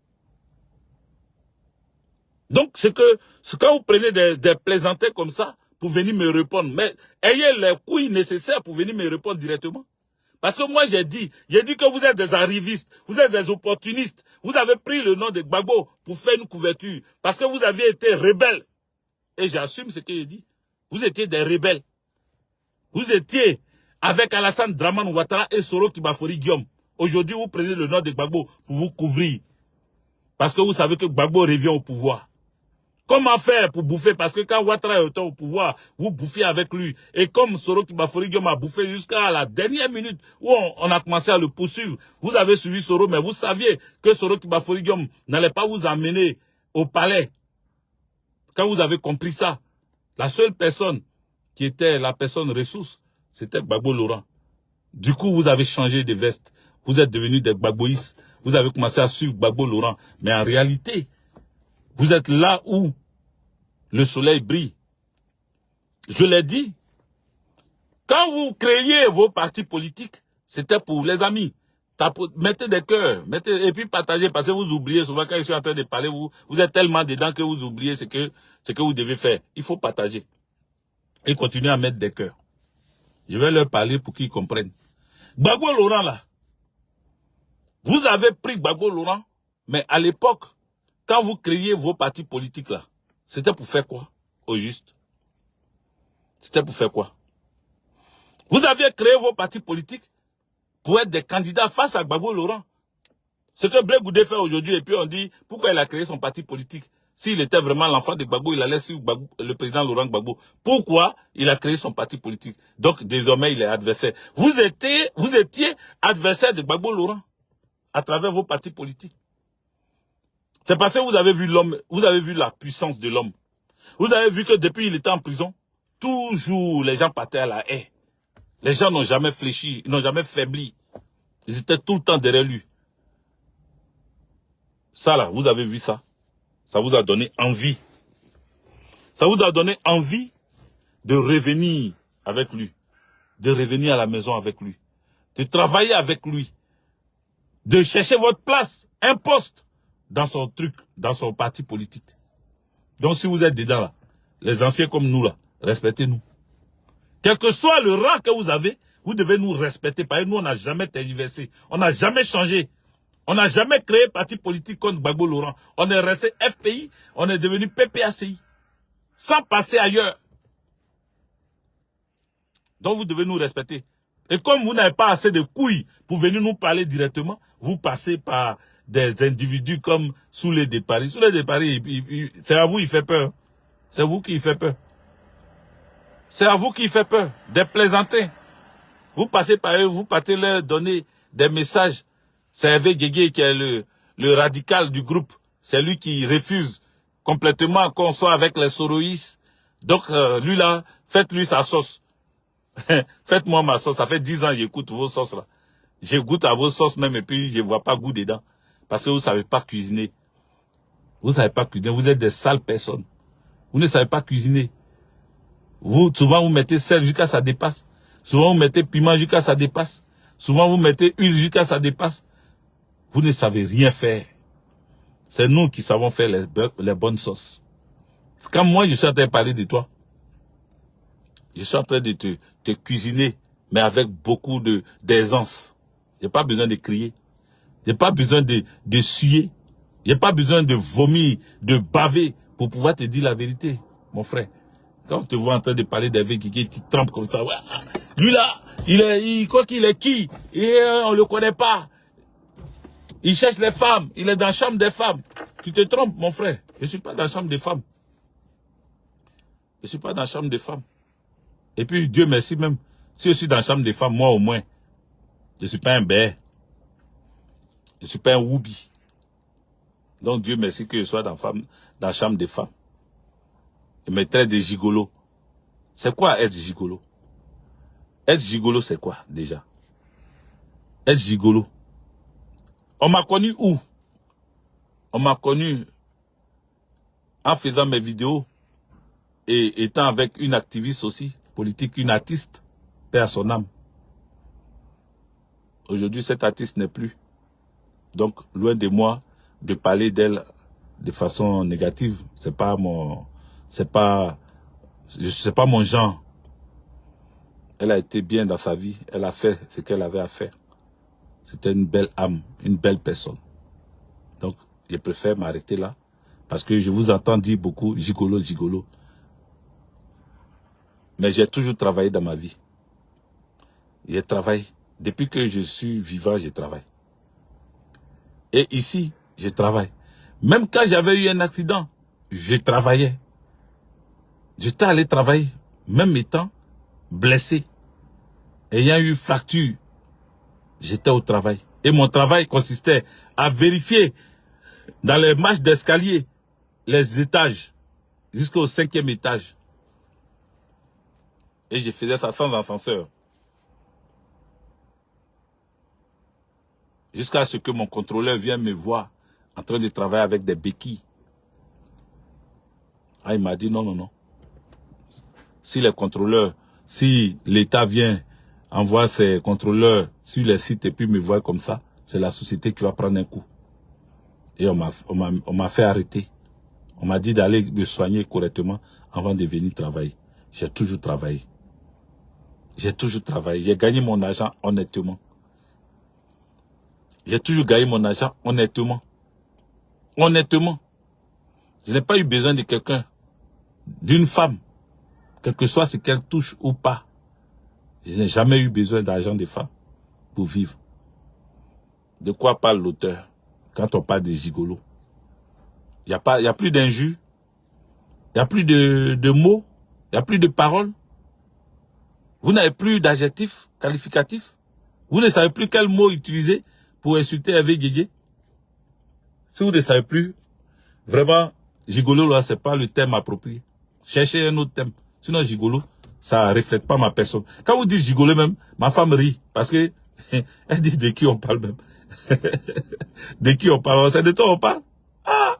Donc, c'est quand vous prenez des plaisantins comme ça pour venir me répondre, mais ayez les couilles nécessaires pour venir me répondre directement. Parce que moi, j'ai dit que vous êtes des arrivistes, vous êtes des opportunistes. Vous avez pris le nom de Gbagbo pour faire une couverture. Parce que vous aviez été rebelles. Et j'assume ce que j'ai dit. Vous étiez des rebelles. Vous étiez avec Alassane Dramane Ouattara et Soro Kibafori Guillaume. Aujourd'hui, vous prenez le nom de Gbagbo pour vous couvrir. Parce que vous savez que Gbagbo revient au pouvoir. Comment faire pour bouffer? Parce que quand Ouattara était au pouvoir, vous bouffiez avec lui. Et comme Soro Kibafori Guillaume a bouffé jusqu'à la dernière minute où on a commencé à le poursuivre, vous avez suivi Soro, mais vous saviez que Soro Kibafori Guillaume n'allait pas vous amener au palais. Quand vous avez compris ça, la seule personne qui était la personne ressource, c'était Gbagbo Laurent. Du coup, vous avez changé de veste. Vous êtes devenus des Gbagboïstes. Vous avez commencé à suivre Gbagbo Laurent. Mais en réalité, vous êtes là où le soleil brille. Je l'ai dit. Quand vous créiez vos partis politiques, c'était pour les amis. Mettez des cœurs, et puis partagez, parce que vous oubliez souvent quand je suis en train de parler, vous êtes tellement dedans que vous oubliez ce que vous devez faire. Il faut partager. Et continuer à mettre des cœurs. Je vais leur parler pour qu'ils comprennent. Gbagbo Laurent là, vous avez pris Gbagbo Laurent, mais à l'époque, quand vous créiez vos partis politiques là, c'était pour faire quoi, au juste? C'était pour faire quoi? Vous aviez créé vos partis politiques pour être des candidats face à Gbagbo Laurent. Ce que Blé Goudé fait aujourd'hui, et puis on dit, pourquoi il a créé son parti politique? S'il était vraiment l'enfant de Gbagbo, il allait suivre le président Laurent Gbagbo. Pourquoi il a créé son parti politique? Donc, désormais, il est adversaire. Vous étiez adversaire de Gbagbo Laurent à travers vos partis politiques. C'est parce que vous avez vu l'homme, vous avez vu la puissance de l'homme. Vous avez vu que depuis qu'il était en prison, toujours les gens partaient à la haie. Les gens n'ont jamais fléchi, ils n'ont jamais faibli. Ils étaient tout le temps derrière lui. Ça là, vous avez vu ça? Ça vous a donné envie. Ça vous a donné envie de revenir avec lui. de revenir à la maison avec lui, de travailler avec lui, de chercher votre place, un poste dans son truc, dans son parti politique. Donc si vous êtes dedans là, les anciens comme nous là, respectez-nous. Quel que soit le rang que vous avez, vous devez nous respecter. Parce que nous, on n'a jamais tergiversé. On n'a jamais changé. On n'a jamais créé parti politique contre Gbagbo Laurent. On est resté FPI, on est devenu PPACI. Sans passer ailleurs. Donc vous devez nous respecter. Et comme vous n'avez pas assez de couilles pour venir nous parler directement, vous passez par des individus comme Soulé de Paris. Soulé de Paris, c'est à vous il fait peur. C'est vous qui fait peur. C'est à vous qui fait peur. Des plaisantins. Vous passez par eux, vous partez leur donner des messages. C'est Hervé Guégué qui est le radical du groupe. C'est lui qui refuse complètement qu'on soit avec les soroïstes. Donc lui là, faites-lui sa sauce. Faites-moi ma sauce. Ça fait 10 ans que j'écoute vos sauces là. Je goûte à vos sauces même et puis je ne vois pas goût dedans. Parce que vous ne savez pas cuisiner. Vous ne savez pas cuisiner. Vous êtes des sales personnes. Vous ne savez pas cuisiner. Vous, souvent, vous mettez sel jusqu'à ça dépasse. Souvent, vous mettez piment jusqu'à ça dépasse. Souvent, vous mettez huile jusqu'à ça dépasse. Vous ne savez rien faire. C'est nous qui savons faire les bonnes sauces. Quand moi, je suis en train de parler de toi, je suis en train de te cuisiner, mais avec beaucoup d'aisance. Il n'y a pas besoin de crier. Il n'y a pas besoin de suer. Il n'y a pas besoin de vomir, de baver pour pouvoir te dire la vérité, mon frère. Quand on te voit en train de parler d'Hervé Guégué qui trempe comme ça, ouais, lui là, il croit qu'il est qui? Et on ne le connaît pas. Il cherche les femmes, il est dans la chambre des femmes. Tu te trompes, mon frère. Je ne suis pas dans la chambre des femmes. Je ne suis pas dans la chambre des femmes. Et puis, Dieu merci même, si je suis dans la chambre des femmes, moi au moins, je ne suis pas un béar. Je ne suis pas un woubi. Donc Dieu merci que je sois dans la chambre des femmes. Il me traite de gigolo. C'est quoi être gigolo? Être gigolo, c'est quoi déjà? Être gigolo. On m'a connu où? On m'a connu en faisant mes vidéos et étant avec une activiste aussi, politique, une artiste, paix à son âme. Aujourd'hui, cette artiste n'est plus. Donc, loin de moi de parler d'elle de façon négative. C'est pas mon genre. Elle a été bien dans sa vie. Elle a fait ce qu'elle avait à faire. C'était une belle âme, une belle personne. Donc, je préfère m'arrêter là. Parce que je vous entends dire beaucoup, gigolo, gigolo. Mais j'ai toujours travaillé dans ma vie. J'ai travaillé. Depuis que je suis vivant, je travaille. Et ici, je travaille. Même quand j'avais eu un accident, je travaillais. J'étais allé travailler, même étant blessé, ayant eu fracture. J'étais au travail. Et mon travail consistait à vérifier dans les marches d'escalier les étages jusqu'au 5e étage. Et je faisais ça sans ascenseur. Jusqu'à ce que mon contrôleur vienne me voir en train de travailler avec des béquilles. Ah, il m'a dit non, non, non. Si les contrôleurs, si l'État vient, envoie ses contrôleurs sur les sites et puis me voit comme ça, c'est la société qui va prendre un coup. Et on m'a fait arrêter. On m'a dit d'aller me soigner correctement avant de venir travailler. J'ai toujours travaillé. J'ai toujours travaillé. J'ai gagné mon argent honnêtement. J'ai toujours gagné mon argent honnêtement. Honnêtement. Je n'ai pas eu besoin de quelqu'un, d'une femme, quel que soit ce qu'elle touche ou pas. Je n'ai jamais eu besoin d'argent de femme pour vivre. De quoi parle l'auteur quand on parle de gigolo? Il n'y a plus d'injures, il n'y a plus de mots, il n'y a plus de paroles. Vous n'avez plus d'adjectifs qualificatifs. Vous ne savez plus quel mot utiliser pour insulter Hervé Guégué. Si vous ne savez plus, vraiment, gigolo, là, c'est pas le thème approprié. Cherchez un autre thème. Sinon, gigolo, ça ne reflète pas ma personne. Quand vous dites gigolo même, ma femme rit. Parce que, elle dit de qui on parle même. De qui on parle? C'est de toi on parle? Ah!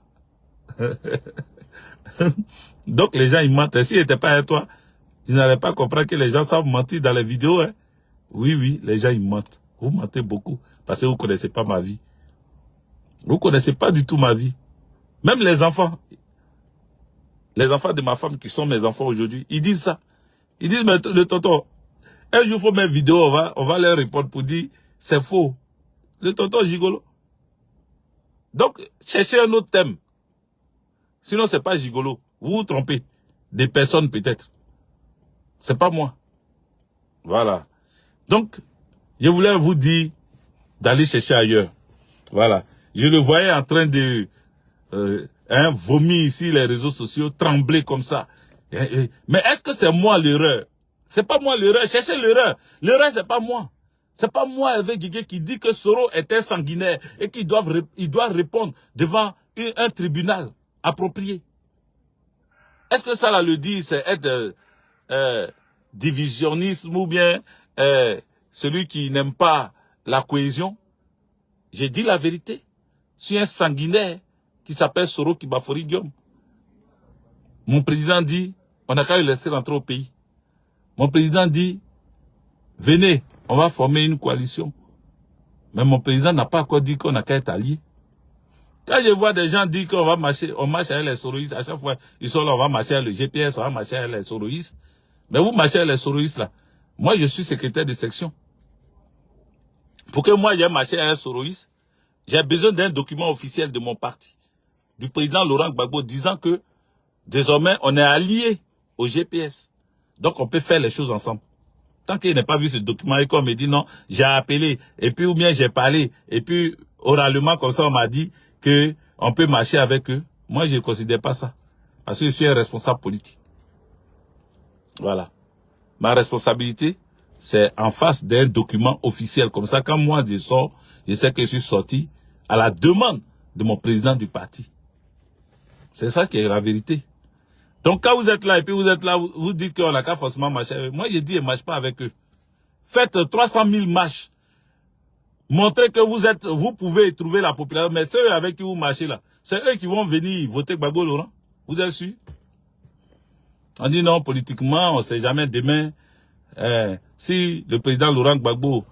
Donc, les gens, ils mentent. S'il n'était pas à toi, Ils n'allaient pas comprendre que les gens savent mentir dans les vidéos. Hein. Oui, oui, les gens, ils mentent. Vous mentez beaucoup parce que vous ne connaissez pas ma vie. Vous ne connaissez pas du tout ma vie. Même les enfants de ma femme qui sont mes enfants aujourd'hui, ils disent ça. Ils disent, mais le tonton, un jour, il faut mettre vidéo, on va leur répondre pour dire, c'est faux. Le tonton gigolo. Donc, cherchez un autre thème. Sinon, c'est pas gigolo. Vous vous trompez. Des personnes peut-être. C'est pas moi. Voilà. Donc, je voulais vous dire d'aller chercher ailleurs. Voilà. Je le voyais en train de vomir ici les réseaux sociaux, trembler comme ça. Mais est-ce que c'est moi l'erreur? C'est pas moi l'erreur. Cherchez l'erreur. L'erreur, c'est pas moi. C'est pas moi, Hervé Guigué, qui dit que Soro était sanguinaire et qu'il doit répondre devant un tribunal approprié. Est-ce que ça là le dit, c'est être divisionnisme ou bien celui qui n'aime pas la cohésion? J'ai dit la vérité. Je suis un sanguinaire qui s'appelle Soro Kibafori Guillaume. Mon président dit, on n'a qu'à le laisser rentrer au pays. Mon président dit, venez, on va former une coalition. Mais mon président n'a pas encore dit qu'on n'a qu'à être alliés. Quand je vois des gens dire qu'on va marcher, on marche avec les soroïstes, à chaque fois, ils sont là, on va marcher avec le GPS, on va marcher avec les soroïstes. Mais vous marchez avec les soroïstes là. Moi, je suis secrétaire de section. Pour que moi, j'aie marché avec un soroïste, j'ai besoin d'un document officiel de mon parti, du président Laurent Gbagbo, disant que désormais, on est alliés au GPS. Donc, on peut faire les choses ensemble. Tant qu'il n'a pas vu ce document et qu'on me dit non, j'ai appelé, et puis ou bien j'ai parlé, et puis oralement comme ça, on m'a dit que on peut marcher avec eux. Moi, je ne considère pas ça. Parce que je suis un responsable politique. Voilà. Ma responsabilité, c'est en face d'un document officiel. Comme ça, quand moi je sors, je sais que je suis sorti à la demande de mon président du parti. C'est ça qui est la vérité. Donc, quand vous êtes là, et puis vous êtes là, vous dites qu'on n'a qu'à forcément marcher avec eux. Moi, je dis, ne marche pas avec eux. Faites 300 000 marches. Montrez que vous pouvez trouver la population. Mais ceux avec qui vous marchez là, c'est eux qui vont venir voter Gbagbo Laurent. Vous êtes sûr? On dit non, politiquement, on ne sait jamais demain. Si le président Laurent Gbagbo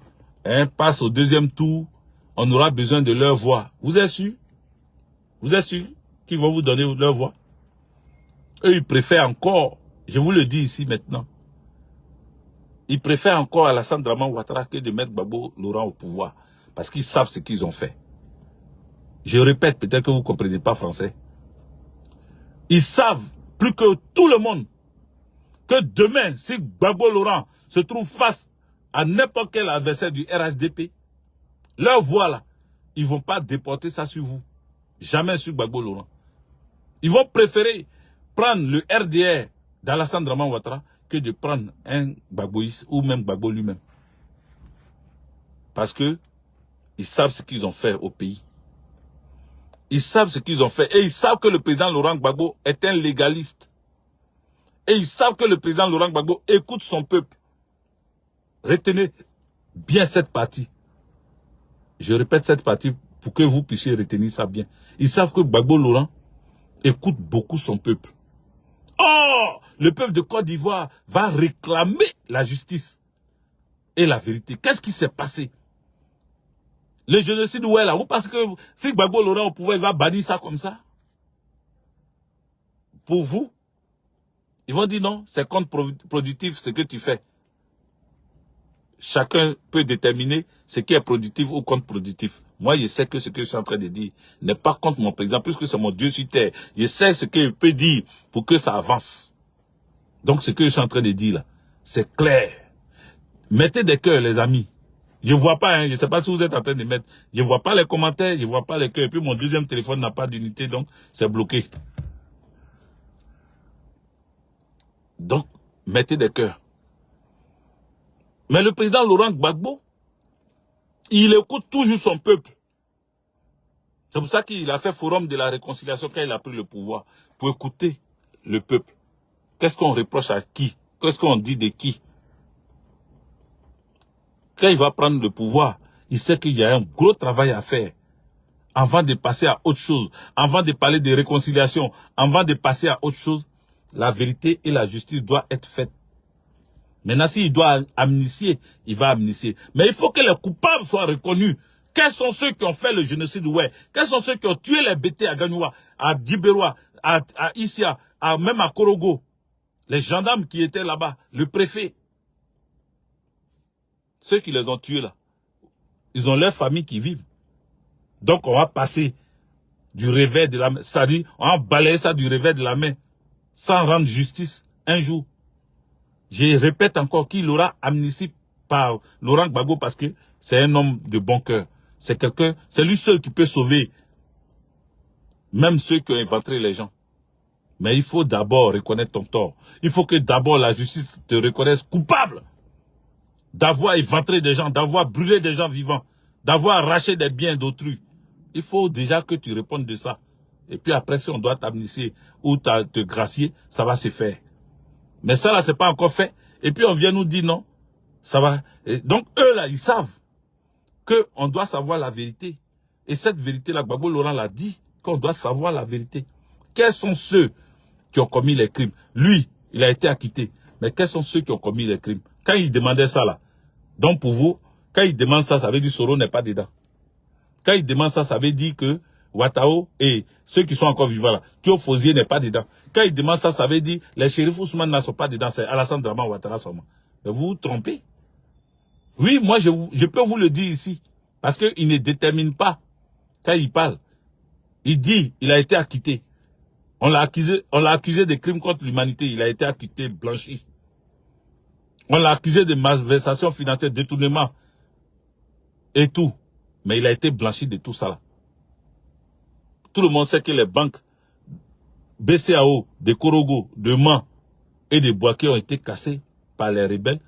passe au deuxième tour, on aura besoin de leur voix. Vous êtes sûr? Vous êtes sûr qu'ils vont vous donner leur voix? Eux, ils préfèrent encore, je vous le dis ici maintenant, ils préfèrent encore Alassane Dramane Ouattara que de mettre Gbagbo Laurent au pouvoir. Parce qu'ils savent ce qu'ils ont fait. Je répète, peut-être que vous ne comprenez pas français. Ils savent, plus que tout le monde, que demain, si Gbagbo Laurent se trouve face à n'importe quel adversaire du RHDP, leur voix là, ils ne vont pas déporter ça sur vous. Jamais sur Gbagbo Laurent. Ils vont préférer prendre le RDR d'Alassane Dramane Ouattara que de prendre un Gbagboïs ou même Gbagbo lui-même. Parce que ils savent ce qu'ils ont fait au pays. Ils savent ce qu'ils ont fait. Et ils savent que le président Laurent Gbagbo est un légaliste. Et ils savent que le président Laurent Gbagbo écoute son peuple. Retenez bien cette partie. Je répète cette partie pour que vous puissiez retenir ça bien. Ils savent que Gbagbo Laurent écoute beaucoup son peuple. Oh, le peuple de Côte d'Ivoire va réclamer la justice et la vérité. Qu'est-ce qui s'est passé? Le génocide, où est là? Vous pensez que si Gbagbo Laurent au pouvoir, il va bannir ça comme ça? Pour vous, ils vont dire non, c'est contre-productif ce que tu fais. Chacun peut déterminer ce qui est productif ou contre-productif. Moi, je sais que ce que je suis en train de dire n'est pas contre mon président, puisque c'est mon Dieu sur terre. Je sais ce que je peux dire pour que ça avance. Donc, ce que je suis en train de dire là, c'est clair. Mettez des cœurs, les amis. Je ne vois pas, hein, je ne sais pas si vous êtes en train de mettre. Je ne vois pas les commentaires, je ne vois pas les cœurs. Et puis, mon deuxième téléphone n'a pas d'unité, donc c'est bloqué. Donc, mettez des cœurs. Mais le président Laurent Gbagbo, il écoute toujours son peuple. C'est pour ça qu'il a fait forum de la réconciliation quand il a pris le pouvoir. Pour écouter le peuple. Qu'est-ce qu'on reproche à qui? Qu'est-ce qu'on dit de qui? Quand il va prendre le pouvoir, il sait qu'il y a un gros travail à faire. Avant de passer à autre chose, avant de parler de réconciliation, avant de passer à autre chose, la vérité et la justice doivent être faites. Maintenant, s'il doit amnistier, il va amnistier. Mais il faut que les coupables soient reconnus. Quels sont ceux qui ont fait le génocide ouais? Quels sont ceux qui ont tué les BT à Gagnoua, à Dibérois, à Issia, même à Korogo? Les gendarmes qui étaient là-bas, le préfet. Ceux qui les ont tués là, ils ont leurs familles qui vivent. Donc on va passer du revers de la main, c'est-à-dire on va balayer ça du revers de la main, sans rendre justice un jour. Je répète encore qu'il aura amnistié par Laurent Gbagbo parce que c'est un homme de bon cœur. C'est quelqu'un, c'est lui seul qui peut sauver même ceux qui ont inventé les gens. Mais il faut d'abord reconnaître ton tort. Il faut que d'abord la justice te reconnaisse coupable d'avoir éventré des gens, d'avoir brûlé des gens vivants, d'avoir arraché des biens d'autrui. Il faut déjà que tu répondes de ça. Et puis après, si on doit t'amnistier ou te gracier, ça va se faire. Mais ça là, c'est pas encore fait. Et puis on vient nous dire non, ça va. Et donc eux là, ils savent qu'on doit savoir la vérité. Et cette vérité-là, Gbagbo Laurent l'a dit, qu'on doit savoir la vérité. Quels sont ceux qui ont commis les crimes? Lui, il a été acquitté. Mais quels sont ceux qui ont commis les crimes? Quand il demandait ça là, donc pour vous, quand il demande ça, ça veut dire Soro n'est pas dedans. Quand il demande ça, ça veut dire que Ouattao et ceux qui sont encore vivants là, Théo Fosier n'est pas dedans. Quand il demande ça, ça veut dire les shérifs Ousmane ne sont pas dedans, c'est Alassane Draman Ouattara seulement. Mais vous vous trompez. Oui, moi je peux vous le dire ici. Parce qu'il ne détermine pas quand il parle. Il dit, il a été acquitté. On l'a accusé de crimes contre l'humanité. Il a été acquitté, blanchi. On l'a accusé de malversation financière, détournement et tout. Mais il a été blanchi de tout ça là. Tout le monde sait que les banques BCAO, de Korogo, de Man et de Bouaké ont été cassées par les rebelles.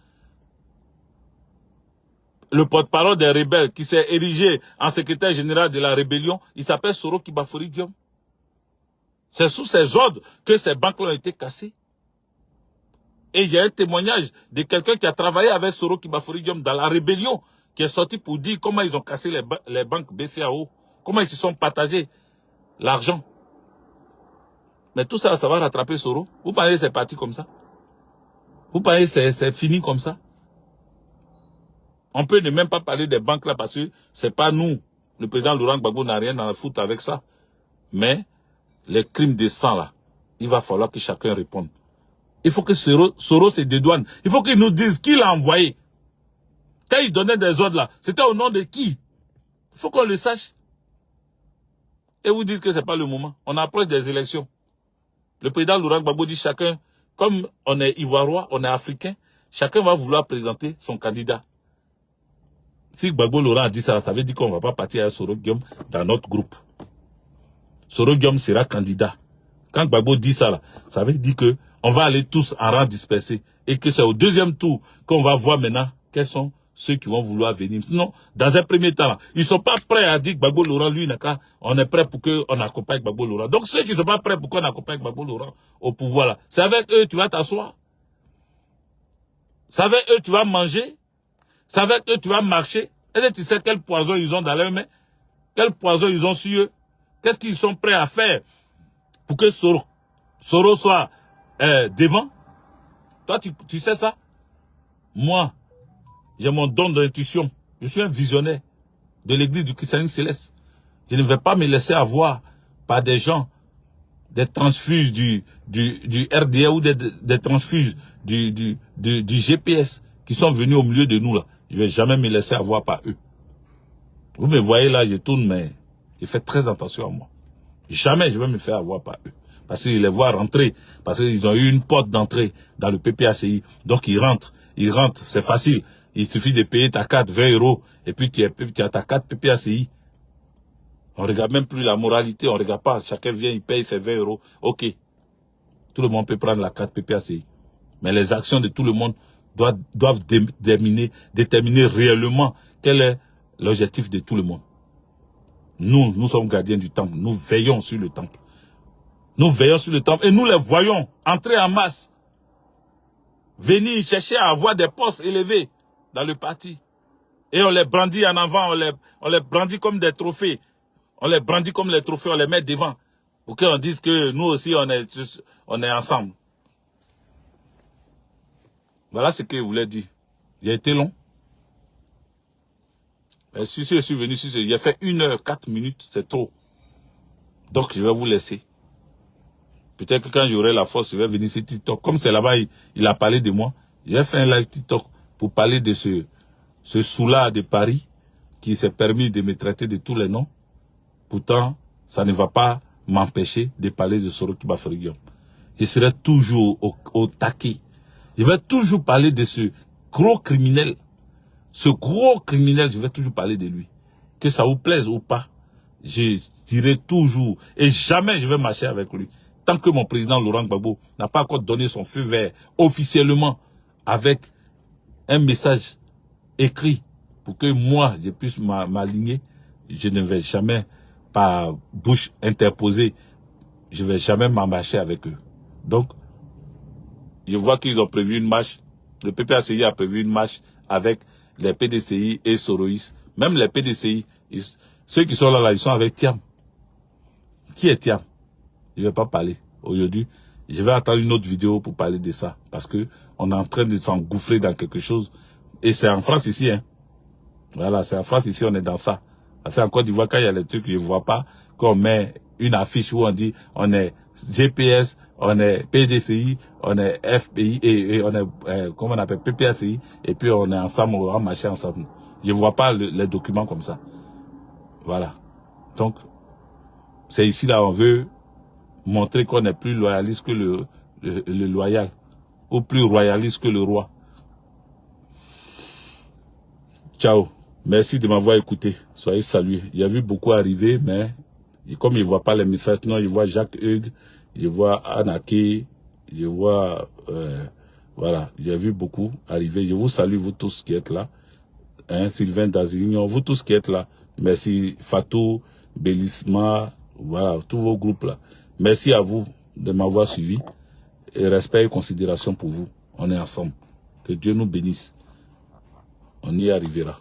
Le porte-parole des rebelles qui s'est érigé en secrétaire général de la rébellion, il s'appelle Soro Kibafori Diom. C'est sous ses ordres que ces banques-là ont été cassées. Et il y a un témoignage de quelqu'un qui a travaillé avec Soro Kibafori Diom dans la rébellion, qui est sorti pour dire comment ils ont cassé les banques BCAO, comment ils se sont partagés l'argent. Mais tout ça, ça va rattraper Soro. Vous pensez que c'est parti comme ça? Vous pensez que c'est fini comme ça? On peut ne même pas parler des banques là parce que c'est pas nous. Le président Laurent Gbagbo n'a rien à foutre avec ça. Mais les crimes de sang là, il va falloir que chacun réponde. Il faut que Soro se dédouane. Il faut qu'il nous dise qui l'a envoyé. Quand il donnait des ordres là, c'était au nom de qui? Il faut qu'on le sache. Et vous dites que c'est pas le moment. On approche des élections. Le président Laurent Gbagbo dit chacun, comme on est ivoiriois, on est africain, chacun va vouloir présenter son candidat. Si Gbagbo Laurent a dit ça, ça veut dire qu'on ne va pas partir avec Soro Guillaume dans notre groupe. Soro Guillaume sera candidat. Quand Gbagbo dit ça, là, ça veut dire que on va aller tous en rang dispersé. Et que c'est au deuxième tour qu'on va voir maintenant quels sont ceux qui vont vouloir venir. Sinon, dans un premier temps, là, ils ne sont pas prêts à dire que Gbagbo Laurent, lui, on est prêt pour qu'on accompagne Gbagbo Laurent. Donc ceux qui ne sont pas prêts pour qu'on accompagne Gbagbo Laurent au pouvoir, là, c'est avec eux que tu vas t'asseoir. C'est avec eux que tu vas manger. C'est avec eux que tu vas marcher. Est-ce que tu sais quel poison ils ont dans leurs mains? Quel poison ils ont sur eux? Qu'est-ce qu'ils sont prêts à faire pour que Soro soit devant? Toi, tu sais ça? Moi, j'ai mon don d'intuition. Je suis un visionnaire de l'église du christianisme céleste. Je ne vais pas me laisser avoir par des gens, des transfuges du RDA ou des transfuges du GPS qui sont venus au milieu de nous là. Je ne vais jamais me laisser avoir par eux. Vous me voyez là, je tourne, mais je fais très attention à moi. Jamais je vais me faire avoir par eux. Parce qu'ils les voient rentrer. Parce qu'ils ont eu une porte d'entrée dans le PPACI. Donc ils rentrent, c'est facile. Il suffit de payer ta carte 20 €. Et puis tu as ta carte PPACI. On ne regarde même plus la moralité, on ne regarde pas. Chacun vient, il paye ses 20 €. Ok. Tout le monde peut prendre la carte PPACI. Mais les actions de tout le monde doivent déterminer réellement quel est l'objectif de tout le monde. Nous sommes gardiens du temple. Nous veillons sur le temple. Nous veillons sur le temple et nous les voyons entrer en masse. Venir chercher à avoir des postes élevés dans le parti. Et on les brandit en avant, on les brandit comme des trophées. On les brandit comme les trophées, on les met devant. Pour qu'on dise que nous aussi, on est ensemble. Voilà ce que je voulais dire. J'ai été long. Mais si je suis venu, j'ai fait 1h04, c'est trop. Donc, je vais vous laisser. Peut-être que quand j'aurai la force, je vais venir sur TikTok. Comme c'est là-bas, il a parlé de moi. Je vais faire un live TikTok pour parler de ce soulard de Paris qui s'est permis de me traiter de tous les noms. Pourtant, ça ne va pas m'empêcher de parler de Soroki Baféry-Guillaume. Je serai toujours au taquet. Je vais toujours parler de ce gros criminel. Ce gros criminel, je vais toujours parler de lui. Que ça vous plaise ou pas, je dirai toujours. Et jamais je vais marcher avec lui. Tant que mon président Laurent Gbagbo n'a pas encore donné son feu vert officiellement avec un message écrit pour que moi, je puisse m'aligner, je ne vais jamais, par bouche interposée, je ne vais jamais marcher avec eux. Donc, je vois qu'ils ont prévu une marche. Le PPACI a prévu une marche avec les PDCI et Soroïs. Même les PDCI, ceux qui sont là, ils sont avec Thiam. Qui est Thiam? Je ne vais pas parler aujourd'hui. Je vais attendre une autre vidéo pour parler de ça. Parce que on est en train de s'engouffrer dans quelque chose. Et c'est en France ici. Hein. Voilà, c'est en France ici, on est dans ça. Parce qu'en Côte d'Ivoire, quand il y a les trucs que je ne vois pas, qu'on met une affiche où on dit on est GPS, on est PDCI, on est FPI et on est, comment on appelle, PPACI, et puis on est ensemble, on va marcher ensemble. Je ne vois pas les documents comme ça. Voilà. Donc, c'est ici là on veut montrer qu'on est plus loyaliste que le loyal, ou plus royaliste que le roi. Ciao. Merci de m'avoir écouté. Soyez salués. Il y a vu beaucoup arriver, mais comme il ne voit pas les messages, non, il voit Jacques Hugues, il voit Anaké, il voit... voilà, il y a vu beaucoup arriver. Je vous salue, vous tous qui êtes là. Hein, Sylvain Dazignon, vous tous qui êtes là. Merci Fatou, Bélisma, voilà, tous vos groupes là. Merci à vous de m'avoir suivi. Et respect et considération pour vous. On est ensemble. Que Dieu nous bénisse. On y arrivera.